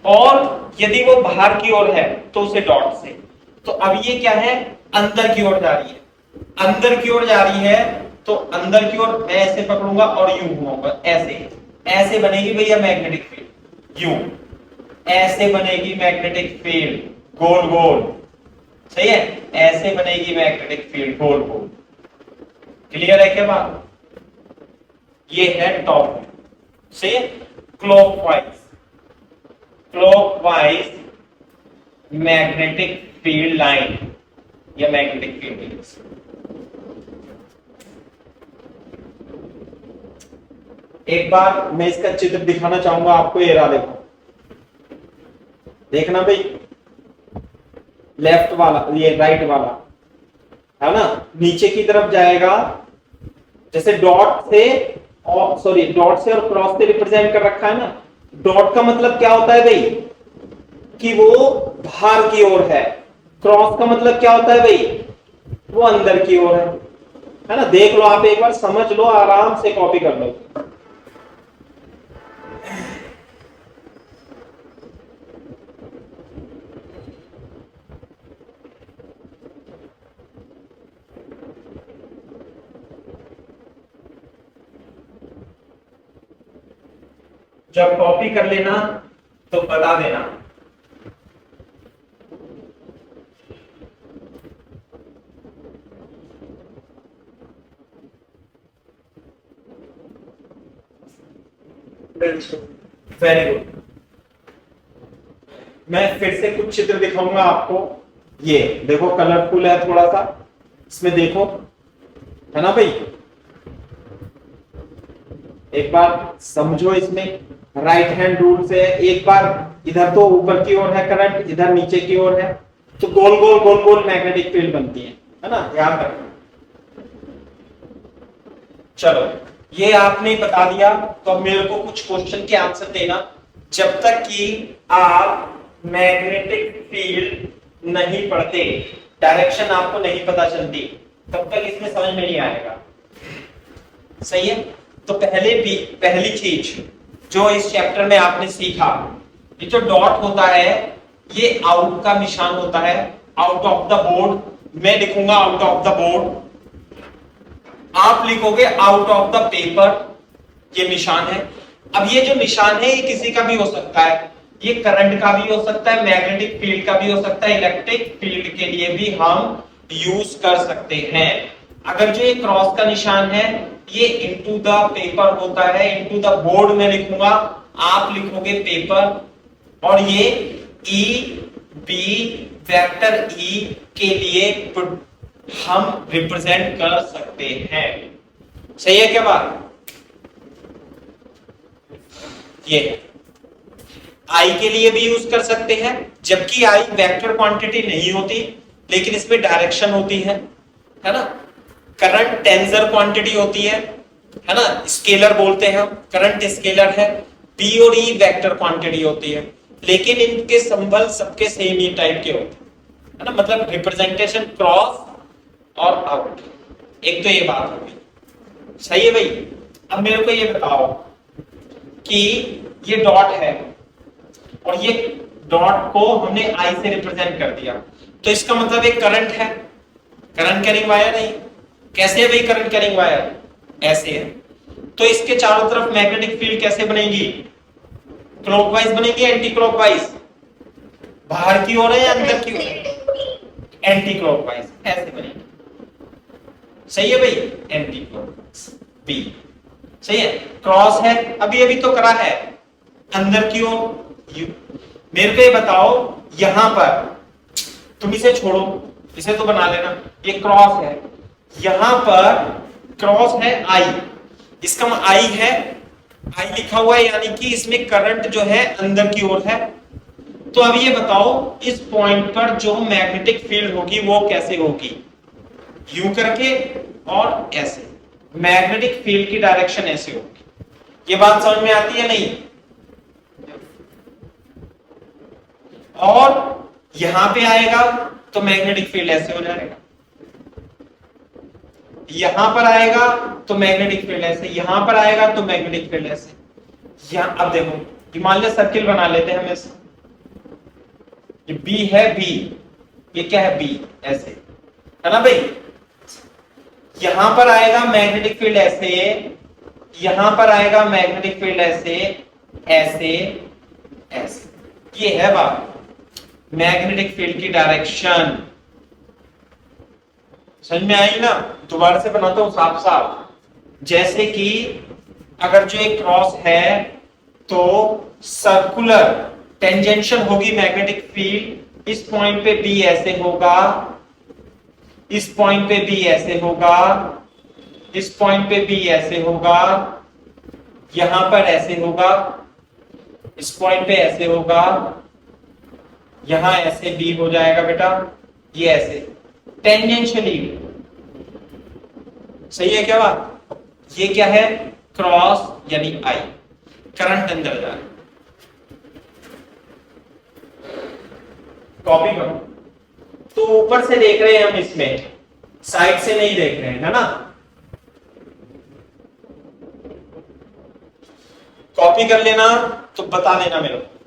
और यदि वो बाहर की ओर है तो उसे डॉट से। तो अब ये क्या है, अंदर की ओर जा रही है, अंदर की ओर जा रही है, तो अंदर की ओर मैं ऐसे पकड़ूंगा और यूं घुमाऊंगा, ऐसे ऐसे बनेगी भैया मैग्नेटिक फील्ड, यूं ऐसे बनेगी मैग्नेटिक फील्ड, गोल गोल, सही है, ऐसे बनेगी मैग्नेटिक फील्ड गोल गोल। क्लियर है क्या बात? ये है टॉप से clockwise, clockwise magnetic field line या मैग्नेटिक फील्ड। एक बार मैं इसका चित्र दिखाना चाहूंगा आपको, ये रहा, देखो, देखना भाई, लेफ्ट वाला, ये राइट वाला है ना, नीचे की तरफ जाएगा, जैसे डॉट से और सॉरी डॉट से और क्रॉस से रिप्रेजेंट कर रखा है ना। डॉट का मतलब क्या होता है भाई, कि वो बाहर की ओर है। क्रॉस का मतलब क्या होता है भाई, वो अंदर की ओर है ना। देख लो आप एक बार, समझ लो, आराम से कॉपी कर लो। जब कॉपी कर लेना तो बता देना। Very good. मैं फिर से कुछ चित्र दिखाऊंगा आपको। ये देखो, कलरफुल है थोड़ा सा, इसमें देखो, है ना भाई। एक बार समझो, इसमें राइट हैंड रूल से, एक बार इधर तो ऊपर की ओर है करंट, इधर नीचे की ओर है, तो गोल गोल गोल गोल मैग्नेटिक फील्ड बनती है ना, ध्यान रखना। चलो, ये आपने बता दिया, तो अब मेरे को कुछ क्वेश्चन के आंसर देना। जब तक कि आप मैग्नेटिक फील्ड नहीं पढ़ते, डायरेक्शन आपको नहीं पता चलती, तब तक इसमें समझ में नहीं आएगा, सही है। तो पहली चीज जो इस चैप्टर में आपने सीखा, ये जो डॉट होता है, ये आउट का निशान होता है, आउट ऑफ द बोर्ड। मैं लिखूंगा आउट ऑफ द बोर्ड, आप लिखोगे आउट ऑफ द पेपर, ये निशान है। अब ये जो निशान है, ये किसी का भी हो सकता है, ये करंट का भी हो सकता है, मैग्नेटिक फील्ड का भी हो सकता है, इलेक्ट्रिक फील्ड के लिए भी हम यूज कर सकते हैं। अगर जो ये क्रॉस का निशान है, ये इनटू द पेपर होता है, इनटू द बोर्ड में लिखूंगा, आप लिखोगे पेपर, और ये ई बी वेक्टर ई के लिए हम रिप्रेजेंट कर सकते हैं। सही है क्या बात? ये आई के लिए भी यूज कर सकते हैं, जबकि आई वेक्टर क्वांटिटी नहीं होती, लेकिन इसमें डायरेक्शन होती है ना। करंट टेंसर क्वांटिटी होती है ना, स्केलर बोलते हैं हम, करंट स्केलर है। पी और ई वेक्टर क्वांटिटी होती है, लेकिन इनके सिंबल सबके सेम ही टाइप के होते हैं ना, मतलब रिप्रेजेंटेशन क्रॉस और आउट। एक तो ये बात होगी, सही है भाई। अब मेरे को ये बताओ कि ये डॉट है, और ये डॉट को हमने आई से रिप्रेजेंट कर दिया, तो इसका मतलब एक करंट है, करंट कैरिंग वायर नहीं। कैसे है भाई करंट कैरिंग वायर? ऐसे है। तो इसके चारों तरफ मैग्नेटिक फील्ड कैसे बनेगी? क्लॉकवाइज बनेगी, एंटी क्लॉकवाइज? बाहर की ओर है या अंदर की ओर? एंटी क्लॉकवाइज, ऐसे बनेगी। सही है भाई, एंटी क्लॉकवाइज बी, सही है। क्रॉस है, अभी तो करा है, अंदर की ओर यू। मेरे को ये बताओ, यहां पर तुम इसे छोड़ो, इसे तो बना लेना, ये क्रॉस है, यहां पर क्रॉस है आई, इसका आई है, आई लिखा हुआ है, यानी कि इसमें करंट जो है अंदर की ओर है। तो अब ये बताओ, इस पॉइंट पर जो मैग्नेटिक फील्ड होगी वो कैसे होगी? यूं करके और ऐसे। मैग्नेटिक फील्ड की डायरेक्शन ऐसे होगी, ये बात समझ में आती है नहीं? और यहां पे आएगा तो मैग्नेटिक फील्ड ऐसे हो जाएगा, यहां पर आएगा तो मैग्नेटिक फील्ड ऐसे, यहां पर आएगा तो मैग्नेटिक फील्ड ऐसे। यहां अब देखो, ये मान लिया सर्किल बना लेते हैं हमेशा, ये बी है, बी ये क्या है, बी ऐसे है ना भाई। यहां पर आएगा मैग्नेटिक फील्ड ऐसे, यहां पर आएगा मैग्नेटिक फील्ड ऐसे ऐसे ऐसे। ये है बात मैग्नेटिक फील्ड की डायरेक्शन। समझ में आई ना? दोबारा से बनाता हूं साफ साफ। जैसे कि अगर जो एक क्रॉस है तो सर्कुलर टेंजेंशियल होगी मैग्नेटिक फील्ड, इस पॉइंट पे बी ऐसे होगा, इस पॉइंट पे बी ऐसे होगा, इस पॉइंट पे बी ऐसे होगा, यहां पर ऐसे होगा, इस पॉइंट पे ऐसे होगा, यहां ऐसे बी हो जाएगा बेटा, ये ऐसे टेंजेंशियली। सही है क्या बात? ये क्या है? क्रॉस यानी आई, करंट अंदर जा रहा है। कॉपी करो। तो ऊपर से देख रहे हैं हम, इसमें साइड से नहीं देख रहे हैं, है ना? कॉपी कर लेना तो बता देना मेरे को।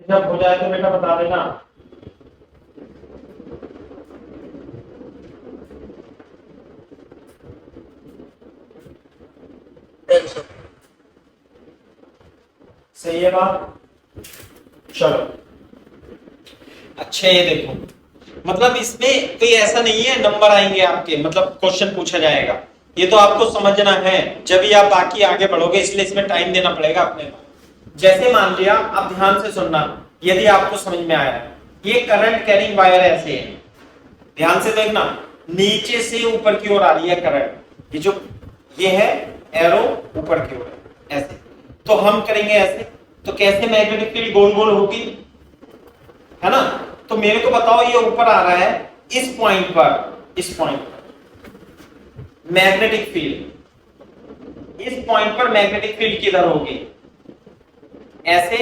जब हो जाए तो बेटा बता देना। सही है बात? चलो अच्छा, ये देखो, मतलब इसमें कोई ऐसा नहीं है नंबर आएंगे आपके, मतलब क्वेश्चन पूछा जाएगा, ये तो आपको समझना है जब ही आप बाकी आगे बढ़ोगे, इसलिए इसमें टाइम देना पड़ेगा अपने को। जैसे मान लिया, आप ध्यान से सुनना यदि आपको समझ में आया, ये करंट कैरिंग वायर ऐसे है, ध्यान से देखना, नीचे से ऊपर की ओर आ रही है करंट, ये जो ये है एरो ऊपर की ओर है ऐसे, तो हम करेंगे ऐसे, तो कैसे मैग्नेटिक फील्ड गोल गोल होगी, है ना? तो मेरे को बताओ, ये ऊपर आ रहा है इस पॉइंट पर, इस पॉइंट पर मैग्नेटिक फील्ड, इस पॉइंट पर मैग्नेटिक फील्ड किधर होगी? ऐसे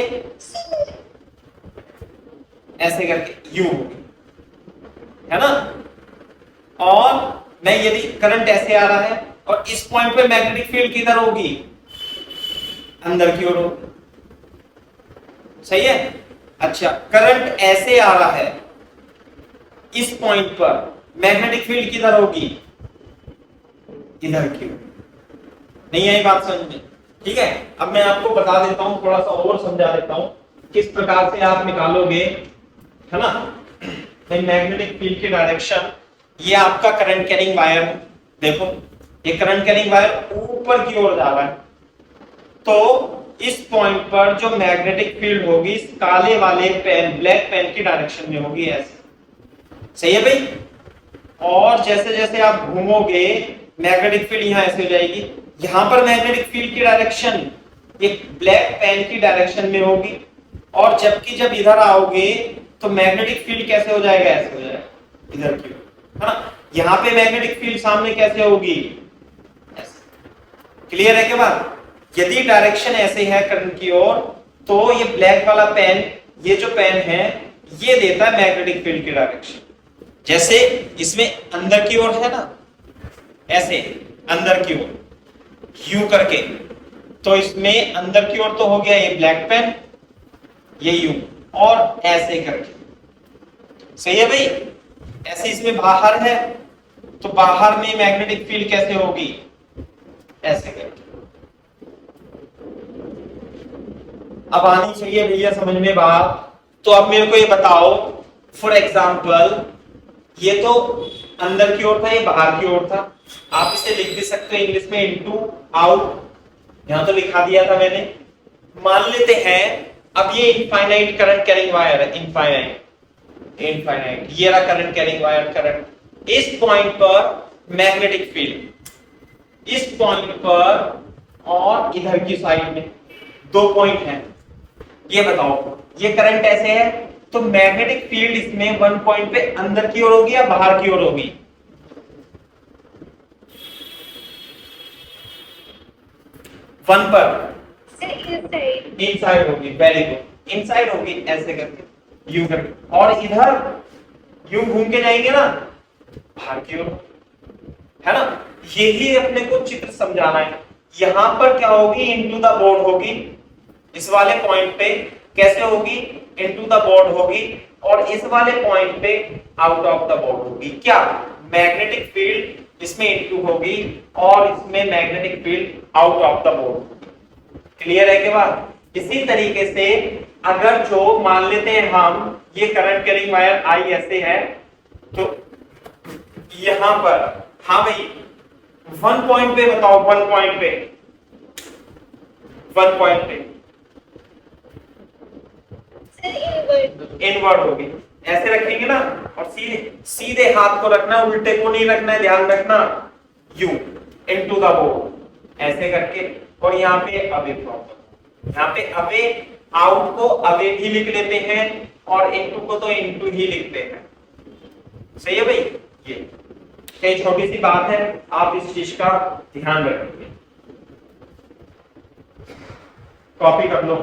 ऐसे करके यू होगी, है ना? और मैं यदि करंट ऐसे आ रहा है और इस पॉइंट पे मैग्नेटिक फील्ड किधर होगी? अंदर की ओर होगी। सही है? अच्छा, करंट ऐसे आ रहा है, इस पॉइंट पर मैग्नेटिक फील्ड किधर होगी? इधर की ओर। नहीं आई बात समझ में? ठीक है, अब मैं आपको बता देता हूं, थोड़ा सा और समझा देता हूं किस प्रकार से आप निकालोगे, है ना? मैग्नेटिक फील्ड की डायरेक्शन, ये आपका करंट कैरिंग वायर है, देखो ये करंट कैरिंग वायर ऊपर की ओर जा रहा है, तो इस पॉइंट पर जो मैग्नेटिक फील्ड होगी इस काले वाले पेन, ब्लैक पेन की डायरेक्शन में होगी, ऐसे। सही है भाई? और जैसे जैसे आप घूमोगे मैग्नेटिक फील्ड यहां ऐसे हो जाएगी, यहां पर मैग्नेटिक फील्ड की डायरेक्शन एक ब्लैक पेन की डायरेक्शन में होगी, और जबकि जब इधर आओगे तो मैग्नेटिक फील्ड कैसे हो जाएगा? ऐसे हो जाएगा इधर की ओर, है ना? यहां पे मैग्नेटिक फील्ड सामने कैसे होगी? ऐसे। क्लियर है क्या बात? यदि डायरेक्शन ऐसे है करंट की ओर, तो ये ब्लैक वाला पेन, ये जो पेन है ये देता है मैग्नेटिक फील्ड की डायरेक्शन। जैसे इसमें अंदर की ओर है ना, ऐसे अंदर की ओर यू करके, तो इसमें अंदर की ओर तो हो गया ये ब्लैक पेन, ये यू, और ऐसे करके, सही है भाई। ऐसे इसमें बाहर है तो बाहर में मैग्नेटिक फील्ड कैसे होगी, ऐसे करके। अब आनी चाहिए भैया समझ में बात। तो अब मेरे को ये बताओ, फॉर एग्जाम्पल ये तो अंदर की ओर था, ये बाहर की ओर था। आप इसे लिख भी सकते हो इंग्लिश में इनटू आउट, यहां तो लिखा दिया था मैंने। मान लेते हैं अब ये इनफाइनाइट करंट कैरिंग वायर है, इनफाइनाइट ये रहा करंट कैरिंग वायर। करंट इस पॉइंट पर मैग्नेटिक फील्ड, इस पॉइंट पर और इधर की साइड में दो पॉइंट हैं। ये बताओ ये करंट ऐसे है तो मैग्नेटिक फील्ड इसमें वन पॉइंट पे अंदर की ओर होगी या बाहर की ओर होगी? वन पर इनसाइड होगी। वेरी गुड, इनसाइड होगी, ऐसे करके यू करके, और इधर यू घूम के जाएंगे ना बाहर की ओर, है ना। यही अपने को चित्र समझाना है। यहां पर क्या होगी, इनटू द बोर्ड होगी, इस वाले पॉइंट पे कैसे होगी, इनटू द बोर्ड होगी, और इस वाले पॉइंट पे आउट ऑफ द बोर्ड होगी। क्या मैग्नेटिक फील्ड इसमें इनटू होगी और इसमें magnetic field out of the board. Clear है के बाद? इसी तरीके से अगर जो मान लेते हैं हम ये करंट कैरिंग वायर आई ऐसे है, तो यहां पर, हाँ भाई वन पॉइंट पे बताओ, वन पॉइंट पे इनवर्ड होगी, ऐसे रखेंगे ना, और सीधे सीधे हाथ को रखना, उल्टे को नहीं रखना है, ध्यान रखना। यू इनटू द बोर्ड ऐसे करके, और यहाँ पे अवे प्रॉपर, यहाँ पे अवे, आउट को अवे भी लिख लेते हैं और इनटू को तो इनटू ही लिखते हैं। सही है भाई? ये छोटी सी बात है, आप इस चीज का ध्यान रखेंगे। कॉपी कर लो।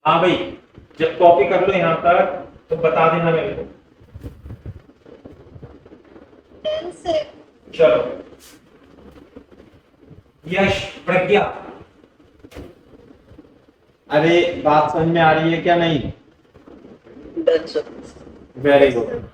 हाँ भाई, जब कॉपी कर लो यहां तक तो बता देना मेरे को। चलो, यश, प्रज्ञा, अरे बात समझ में आ रही है क्या? नहीं, वेरी गुड।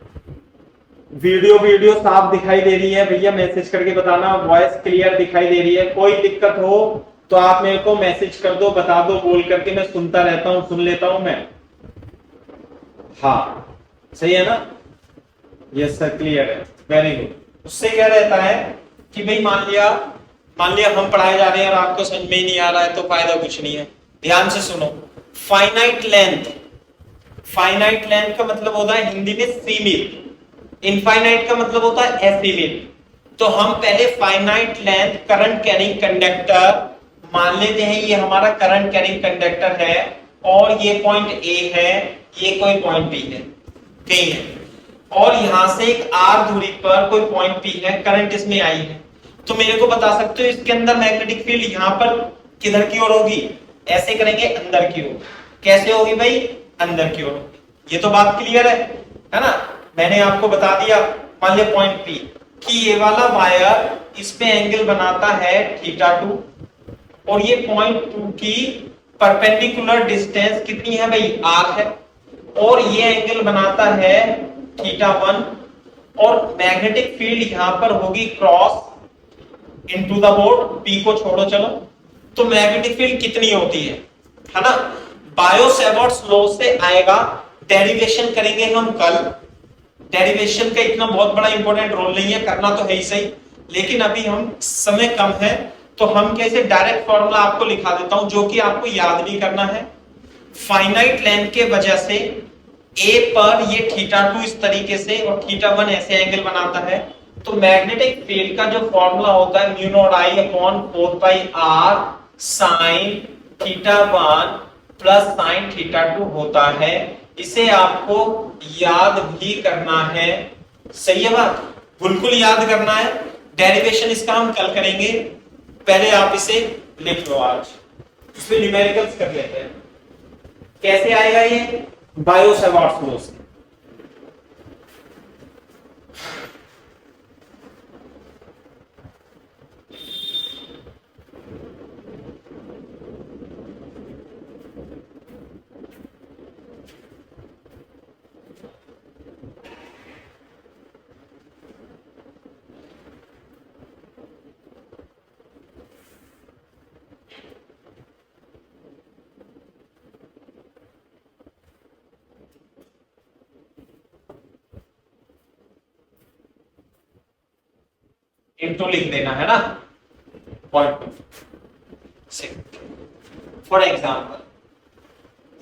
वीडियो साफ दिखाई दे रही है भैया? मैसेज करके बताना। वॉइस क्लियर दिखाई दे रही है? कोई दिक्कत हो तो आप मेरे को मैसेज कर दो, बता दो बोल करके, मैं सुनता रहता हूं, सुन लेता हूं मैं। हाँ सही है ना? यस सर, क्लियर है, वेरी गुड। उससे क्या रहता है कि भाई मान लिया हम पढ़ाए जा रहे हैं और आपको समझ में ही नहीं आ रहा है तो फायदा कुछ नहीं है। ध्यान से सुनो। फाइनाइट लेंथ का मतलब होता है हिंदी में सीमित, इनफाइनाइट का मतलब होता है असीमित। तो हम पहले finite length current carrying conductor मान लेते हैं, ये हमारा करंट कैरिंग कंडक्टर है और ये पॉइंट ए है, ये कोई पॉइंट बी है, कहीं है, और यहां से एक आर दूरी पर कोई पॉइंट पी है, करंट इसमें आई है। तो मेरे को बता सकते हो इसके अंदर मैग्नेटिक फील्ड यहां पर किधर की ओर होगी? ऐसे करेंगे, अंदर की ओर। कैसे होगी भाई? अंदर की ओर। ये तो बात क्लियर है ना? मैंने आपको बता दिया मान लिया पॉइंट P कि ये वाला वायर इस पे एंगल बनाता है θ2 और ये पॉइंट 2 की परपेंडिकुलर डिस्टेंस कितनी है भाई r है और ये एंगल बनाता है θ1 और मैग्नेटिक फील्ड यहां पर होगी cross into the board P को छोड़ो चलो तो मैग्नेटिक फील्ड कितनी होती है ना बायो-सेवर्ट्स लॉ से आएगा डेरिवेशन करेंगे हम कल डेरिवेशन का इतना बहुत बड़ा इंपॉर्टेंट रोल नहीं है करना तो है ही सही लेकिन अभी हम समय कम है तो हम कैसे डायरेक्ट फॉर्मूला आपको लिखा देता हूं जो कि आपको याद नहीं करना है फाइनाइट लेंथ के वजह से A पर ये θ2 इस तरीके से और θ1 ऐसे एंगल बनाता है तो मैग्नेटिक फील्ड का जो फॉर्मूला होता है mu naught I upon 4 pi r sin θ1 plus sin θ2 होता है इसे आपको याद भी करना है सही है बात बिल्कुल याद करना है डेरिवेशन इसका हम कल करेंगे पहले आप इसे लिख लो आज इसमें न्यूमेरिकल्स कर लेते हैं कैसे आएगा ये बायो-सेवर्ट्स लॉ से इनटू लिख देना है ना point for example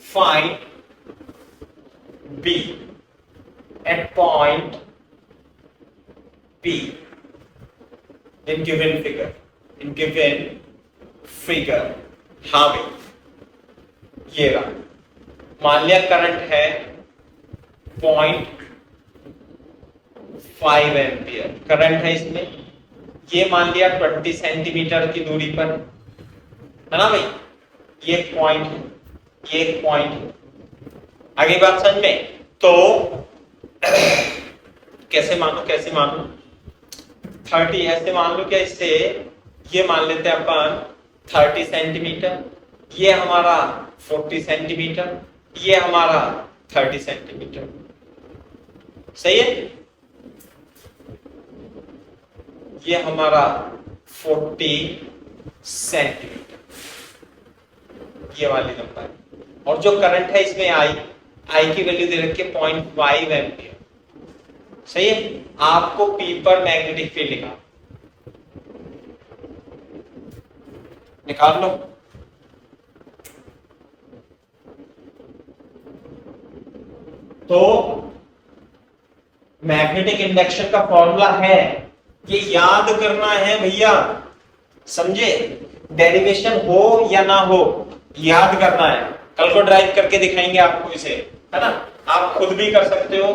find B at point P in given figure हाँ भाई ये रहा मान लिया करंट है 0.5 एम्पियर करंट है इसमें ये मान लिया 20 सेंटीमीटर की दूरी पर है ना भाई ये पॉइंट है ये एक पॉइंट है आगे बात समझ में तो कैसे मानो 30 ऐसे मान लो क्या इससे ये मान लेते हैं अपन 30 सेंटीमीटर ये हमारा 40 सेंटीमीटर ये हमारा 30 सेंटीमीटर सही है ये हमारा 40 सेंटीमीटर ये वाली लंबाई और जो करंट है इसमें आई की वैल्यू दे रखी है 0.5 एम्पियर सही है आपको P पर मैग्नेटिक फील्ड निकाल लो तो मैग्नेटिक इंडक्शन का फॉर्मूला है ये याद करना है भैया समझे डेरिवेशन हो या ना हो याद करना है कल को ड्राइव करके दिखाएंगे आपको इसे है ना आप खुद भी कर सकते हो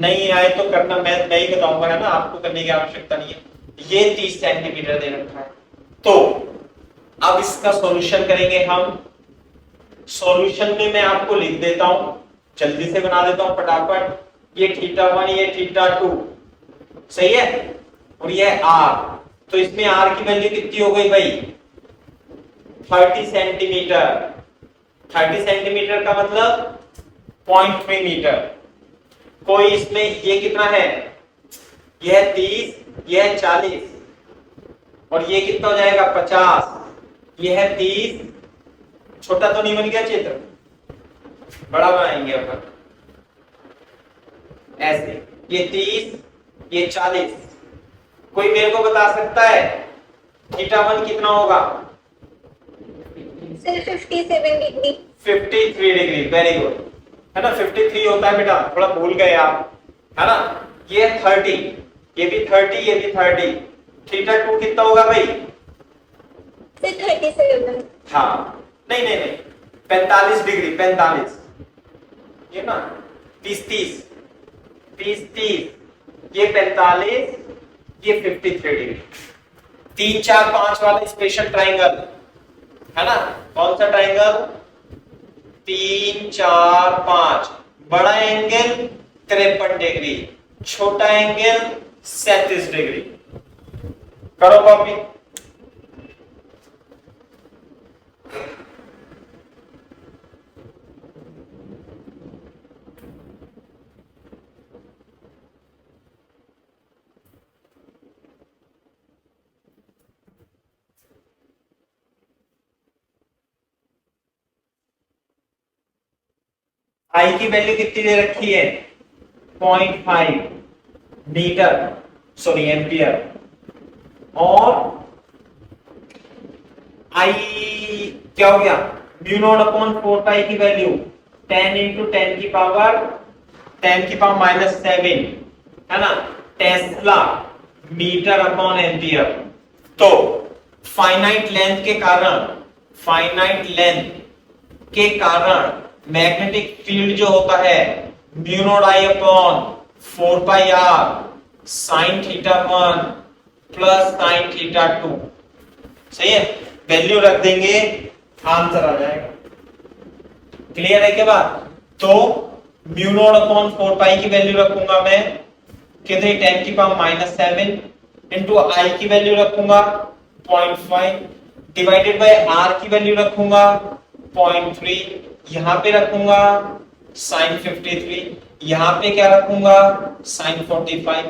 नहीं आए तो करना मैं ही बताऊंगा है ना आपको करने की आवश्यकता नहीं है ये 30 सेंटीमीटर दे रखा है तो अब इसका सॉल्यूशन करेंगे हम सॉल्यूशन में मैं आपको लिख देता हूं जल्दी से बना देता हूं फटाफट ये θ1 ये θ2 सही है और ये r तो इसमें r की वैल्यू कितनी हो गई भाई 30 सेंटीमीटर 30 सेंटीमीटर का मतलब 0.3 मीटर कोई इसमें ये कितना है यह 30 यह 40 और ये कितना हो जाएगा 50 यह 30 छोटा तो नहीं बन गया चित्र बड़ा बनाएंगे अपन ऐसे ये 30 ये 40 कोई मेरे को बता सकता है θ1 कितना होगा sir 57 degree 53 degree very good है ना 53 होता है बेटा थोड़ा भूल गए आप है ना ये 30 ये भी 30 ये भी 30 θ2 कितना होगा भाई सर 37 हाँ नहीं 45 डिग्री 45 ये ना 30 ये 45 ये 53 डिग्री 3 4 5 वाला स्पेशल ट्राइंगल है ना कौन सा ट्राइंगल 3 4 5 बड़ा एंगल 53 डिग्री छोटा एंगल 37 डिग्री। करो कॉपी। आई की वैल्यू कितनी दे रखी है? 0.5 मीटर, सॉरी एम्पियर। और आई क्या हो गया? म्यू नॉट अपॉन 4 पाई की वैल्यू 10 इंटू 10 की पावर -7 है ना, टेस्ला मीटर अपॉन एम्पियर। तो फाइनाइट लेंथ के कारण मैग्नेटिक फील्ड जो होता है mu naught I upon 4 pi r sine theta 1 plus sine theta 2। सही है, वैल्यू रख देंगे, आंसर आ जाएगा। क्लियर है क्या बात? तो म्यू नॉट अपॉन 4 पाई की वैल्यू रखूंगा मैं कितनी? 10 की पावर -7 इंटू आई की वैल्यू रखूंगा 0.5 डिवाइडेड बाय आर की वैल्यू रखूंगा 0.3, यहां पे रखूंगा sin 53, यहां पे क्या रखूंगा? sin 45।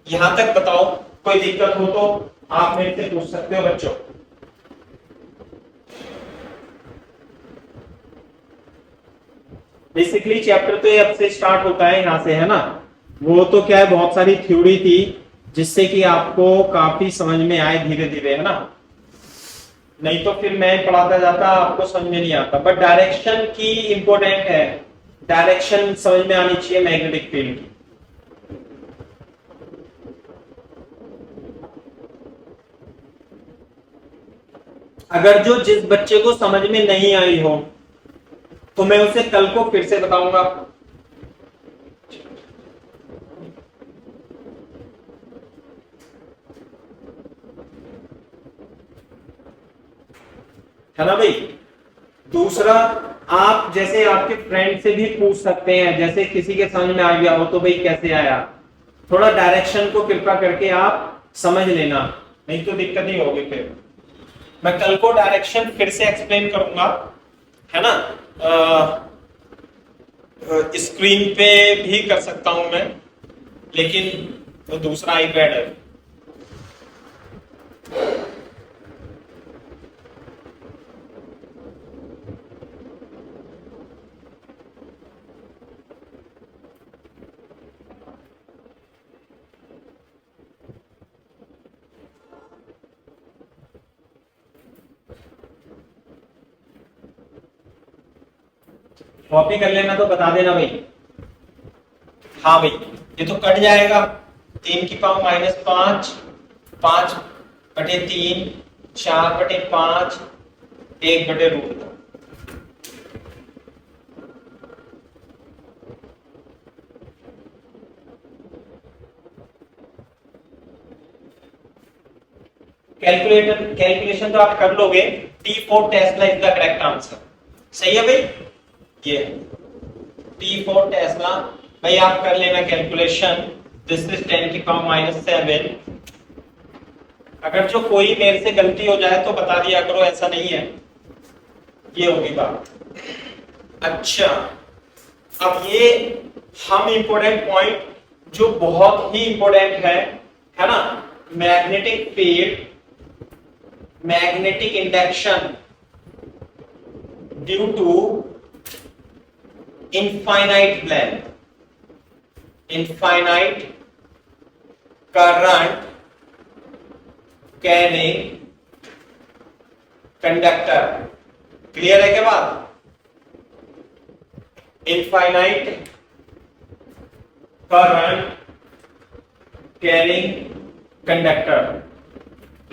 यहां तक बताओ, कोई दिक्कत हो तो आप मेरे से पूछ सकते हो बच्चों। बेसिकली चैप्टर तो अब से स्टार्ट होता है यहां से, है ना। वो तो क्या है, बहुत सारी थ्योरी थी जिससे कि आपको काफी समझ में आए धीरे धीरे, है ना। नहीं तो फिर मैं पढ़ाता जाता, आपको समझ में नहीं आता। बट डायरेक्शन की इंपॉर्टेंट है, डायरेक्शन समझ में आनी चाहिए मैग्नेटिक फील्ड की। अगर जो जिस बच्चे को समझ में नहीं आई हो तो मैं उसे कल को फिर से बताऊंगा। है ना भाई। दूसरा, आप जैसे आपके फ्रेंड से भी पूछ सकते हैं, जैसे किसी के समझ में आ गया हो तो भाई कैसे आया, थोड़ा डायरेक्शन को कृपा करके आप समझ लेना, नहीं तो दिक्कत ही होगी फिर। मैं कल को डायरेक्शन फिर से एक्सप्लेन करूंगा, है ना। स्क्रीन पे भी कर सकता हूं मैं, लेकिन वो दूसरा आईपैड है। कॉपी कर लेना तो बता देना भाई। हाँ भाई, ये तो कट जाएगा। 3 की पावर -5, 5/3, 4/5, 1/√2। कैलकुलेशन तो आप कर लोगे। T4 Tesla is the correct answer. सही है भाई। ये T4 टेस्ला भाई, आप कर लेना कैलकुलेशन। दिस इज 10 की पावर -7। अगर जो कोई मेरे से गलती हो जाए तो बता दिया करो, ऐसा नहीं है। ये होगी बात। अच्छा, अब ये हम इंपॉर्टेंट पॉइंट जो बहुत ही इंपॉर्टेंट है ना, magnetic field, magnetic induction due to infinite length, infinite current carrying conductor। Clear है क्या बात? infinite current carrying conductor।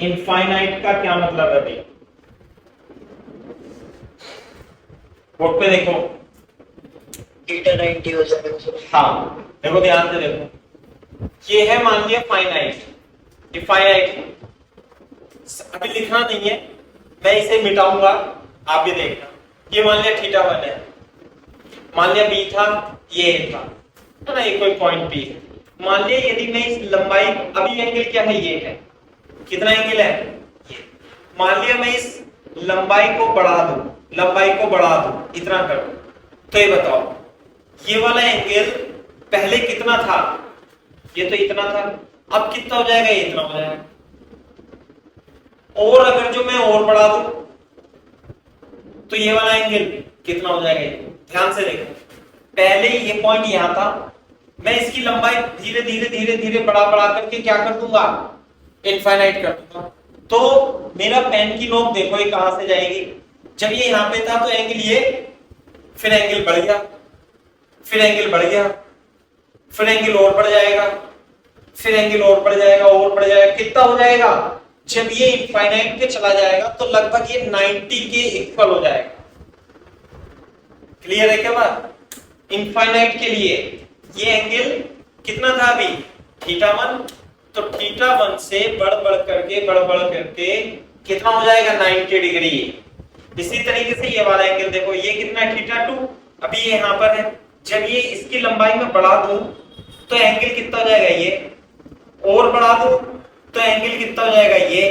infinite का क्या मतलब है भाई? बोर्ड पे देखो। θ90 हो जाएगा। हाँ देखो, ध्यान से देखो। ये है मान लिया फाइनाइट, ये फाइनाइट अभी लिखना नहीं है, मैं इसे मिटाऊंगा, आप भी देखना। ये मान लिया θ1 है, मान लिया B था, ये A था, है ना, ये कोई पॉइंट P है। मान लिया यदि मैं इस लंबाई, अभी एंगल क्या है, ये है, कितना एंगल है ये। मान लिया मैं इस लंबाई को बढ़ा दूं, लंबाई को बढ़ा दूं, इतना कर दूं, तो ये बताओ ये वाला एंगल पहले कितना था, ये तो इतना था, अब कितना हो जाएगा, ये इतना हो जाएगा। और अगर जो मैं और बढ़ा दूं तो ये वाला एंगल कितना हो जाएगा, ध्यान से देखो, पहले ये पॉइंट यहां था, मैं इसकी लंबाई धीरे धीरे धीरे धीरे बढ़ा बढ़ा करके क्या कर दूंगा, इनफाइनाइट कर दूंगा। तो मेरा पेन की नोक देखो ये कहां से जाएगी, जब ये यहां पे था तो एंगल ये, फिर एंगल बढ़ गया, फिर एंगल बढ़ गया, फिर एंगल और बढ़ जाएगा, फिर एंगल और बढ़ जाएगा, और बढ़ जाएगा, कितना हो जाएगा, जब ये इनफाइनाइट पे चला जाएगा तो लगभग ये 90 के इक्वल हो जाएगा। क्लियर है क्या बात? इनफाइनाइट के लिए ये एंगल कितना था अभी, θ1, तो θ1 से बढ़ बढ़ करके कितना हो जाएगा, 90 डिग्री। इसी तरीके से ये वाला एंगल देखो, ये कितना है, θ2, अभी ये यहां पर है, जब ये इसकी लंबाई में बढ़ा दूं तो एंगल कितना हो जाएगा, ये और बढ़ा दूं तो एंगल कितना हो जाएगा, ये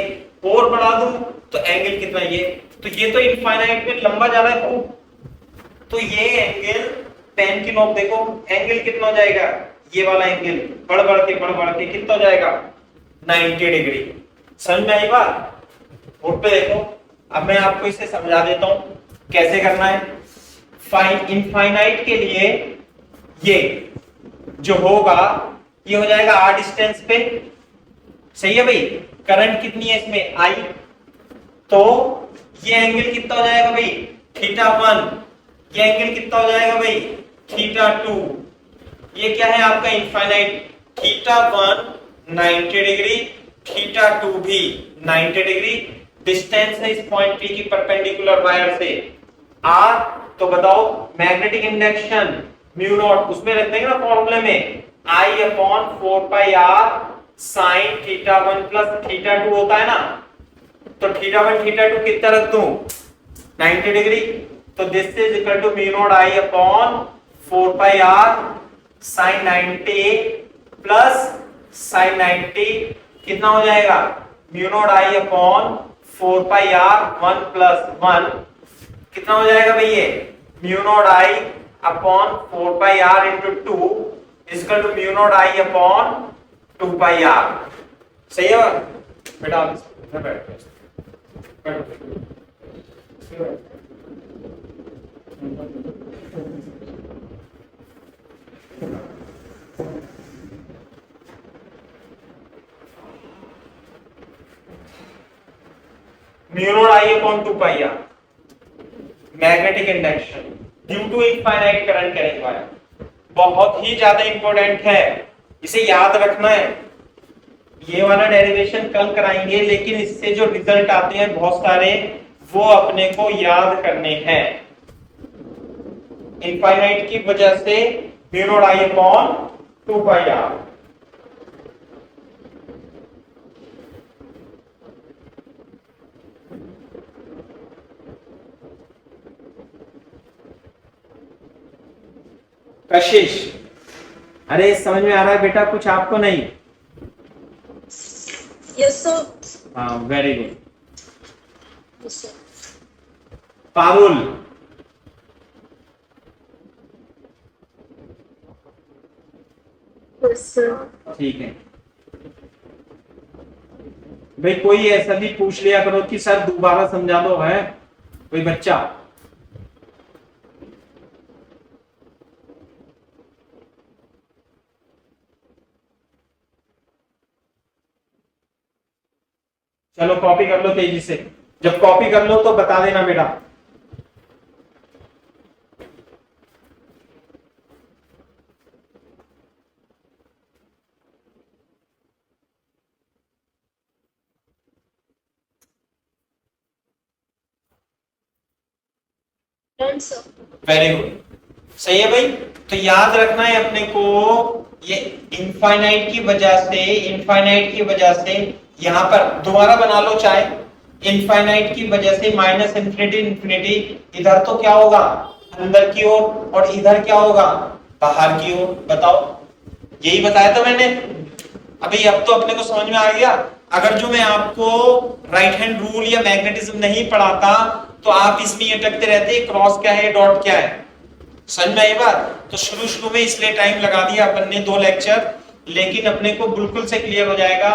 और बढ़ा दूं तो एंगल कितना, ये तो इनफाइनाइट में लंबा जा रहा है खूब, तो ये एंगल, पेन की नोक देखो, एंगल कितना हो जाएगा, ये वाला एंगल बढ़ बढ़ के कितना हो जाएगा, 90 डिग्री। समझ में आई बात? बोर्ड पे देखो, अब मैं आपको इसे समझा देता हूं कैसे करना है। इनफाइनाइट के लिए ये जो होगा ये हो जाएगा r डिस्टेंस पे, सही है भाई, करंट कितनी है इसमें, I, तो ये एंगल कितना हो जाएगा भाई, θ1, ये एंगल कितना हो जाएगा भाई, θ2, ये क्या है आपका इनफाइनाइट, θ1 90 डिग्री, θ2 भी 90 डिग्री, डिस्टेंस है इस पॉइंट P की परपेंडिकुलर वायर से r, तो बताओ मैग्नेटिक इंडक्शन म्यू नॉट, उसमें रख देंगे ना फॉर्मूले में, I/4πr sin θ1 प्लस θ2 होता है ना, तो θ1 θ2 कितना रख दूं, 90 डिग्री, तो this is equal to mu naught I/4πr sin 90 plus sin 90 कितना हो जाएगा, म्यू नॉट I/4πr 1 प्लस 1 कितना हो जाएगा भाई, ये mu naught I/4πr into 2 is equal to mu naught I/2πr। सही है बेटा, आप इसमें बैठो, mu naught I/2πr magnetic induction due to infinite current carrying wire, बहुत ही ज्यादा इंपॉर्टेंट है, इसे याद रखना है। ये वाला डेरिवेशन कल कराएंगे, लेकिन इससे जो रिजल्ट आते हैं बहुत सारे, वो अपने को याद करने हैं। इनफाइनाइट की वजह से म्यू नॉट I/2πr, कशिश, अरे समझ में आ रहा है बेटा कुछ आपको नहीं? Yes sir. हाँ very good. Yes sir. Parul, yes sir. ठीक है भाई, कोई ऐसा भी पूछ लिया करो कि सर दोबारा समझा दो, है कोई बच्चा? चलो कॉपी कर लो तेजी से, जब कॉपी कर लो तो बता देना बेटा। Done sir. वेरी गुड, सही है भाई। तो याद रखना है अपने को, ये इनफाइनाइट की वजह से यहां पर दोबारा बना लो चाहे, इनफाइनाइट की वजह से माइनस इंफिनिटी इंफिनिटी, इधर तो क्या होगा अंदर की ओर, और इधर क्या होगा बाहर की ओर। बताओ यही बताया था मैंने। अभी अब तो अपने को समझ में आ गया। अगर जो मैं आपको राइट हैंड रूल या मैग्नेटिज्म नहीं पढ़ाता तो आप इसमें ही अटकते रहते, क्रॉस क्या है, डॉट क्या है। समझ में आई बात? तो शुरू में इसलिए टाइम लगा दिया अपन ने 2 लेक्चर, लेकिन अपने को बिल्कुल से क्लियर हो जाएगा।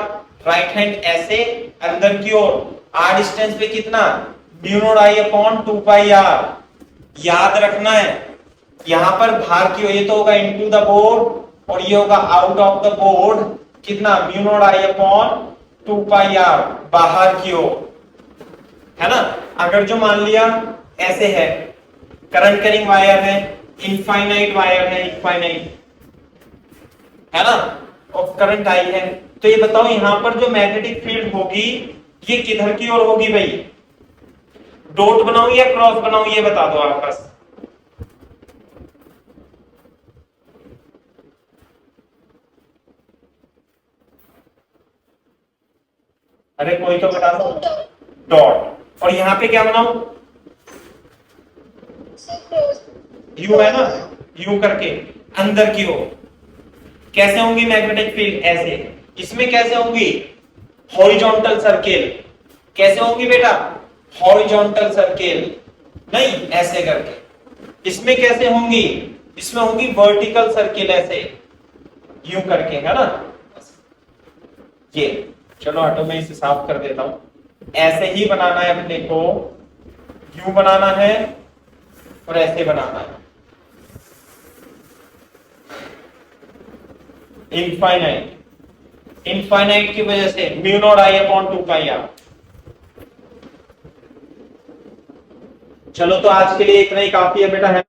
राइट हैंड ऐसे अंदर की ओर, आर डिस्टेंस पे कितना, mu naught I upon 2 pi r. याद रखना है यहां पर भार की, ये तो होगा इनटू द बोर्ड और ये होगा आउट ऑफ द बोर्ड, कितना, mu naught I upon 2 pi r बाहर की ओर, है ना। अगर जो मान लिया ऐसे है, करंट कैरिंग वायर है, इनफाइनाइट वायर है, इनफाइनाइट, है ना, और करंट आई है, तो ये बताओ यहां पर जो मैग्नेटिक फील्ड होगी ये किधर की ओर होगी भाई? डॉट बनाऊं या क्रॉस बनाऊं, ये बता दो आप बस। अरे कोई तो बता दो। डॉट। और यहां पे क्या बनाऊं? यू है ना, यू करके अंदर की ओर। कैसे होंगी मैग्नेटिक फील्ड? ऐसे। इसमें कैसे होंगी? Horizontal circle. कैसे होंगी बेटा? हॉरिजॉन्टल सर्किल, नहीं ऐसे करके। इसमें कैसे होंगी? इसमें होंगी वर्टिकल सर्किल, ऐसे यूं करके, है ना। ये चलो हटो, मैं इसे साफ कर देता हूं। ऐसे ही बनाना है अपने को, यूं बनाना है और ऐसे बनाना है। इनफाइनाइट, इनफाइनाइट की वजह से mu naught I upon 2 pi r. चलो तो आज के लिए इतना ही काफी है बेटा, है।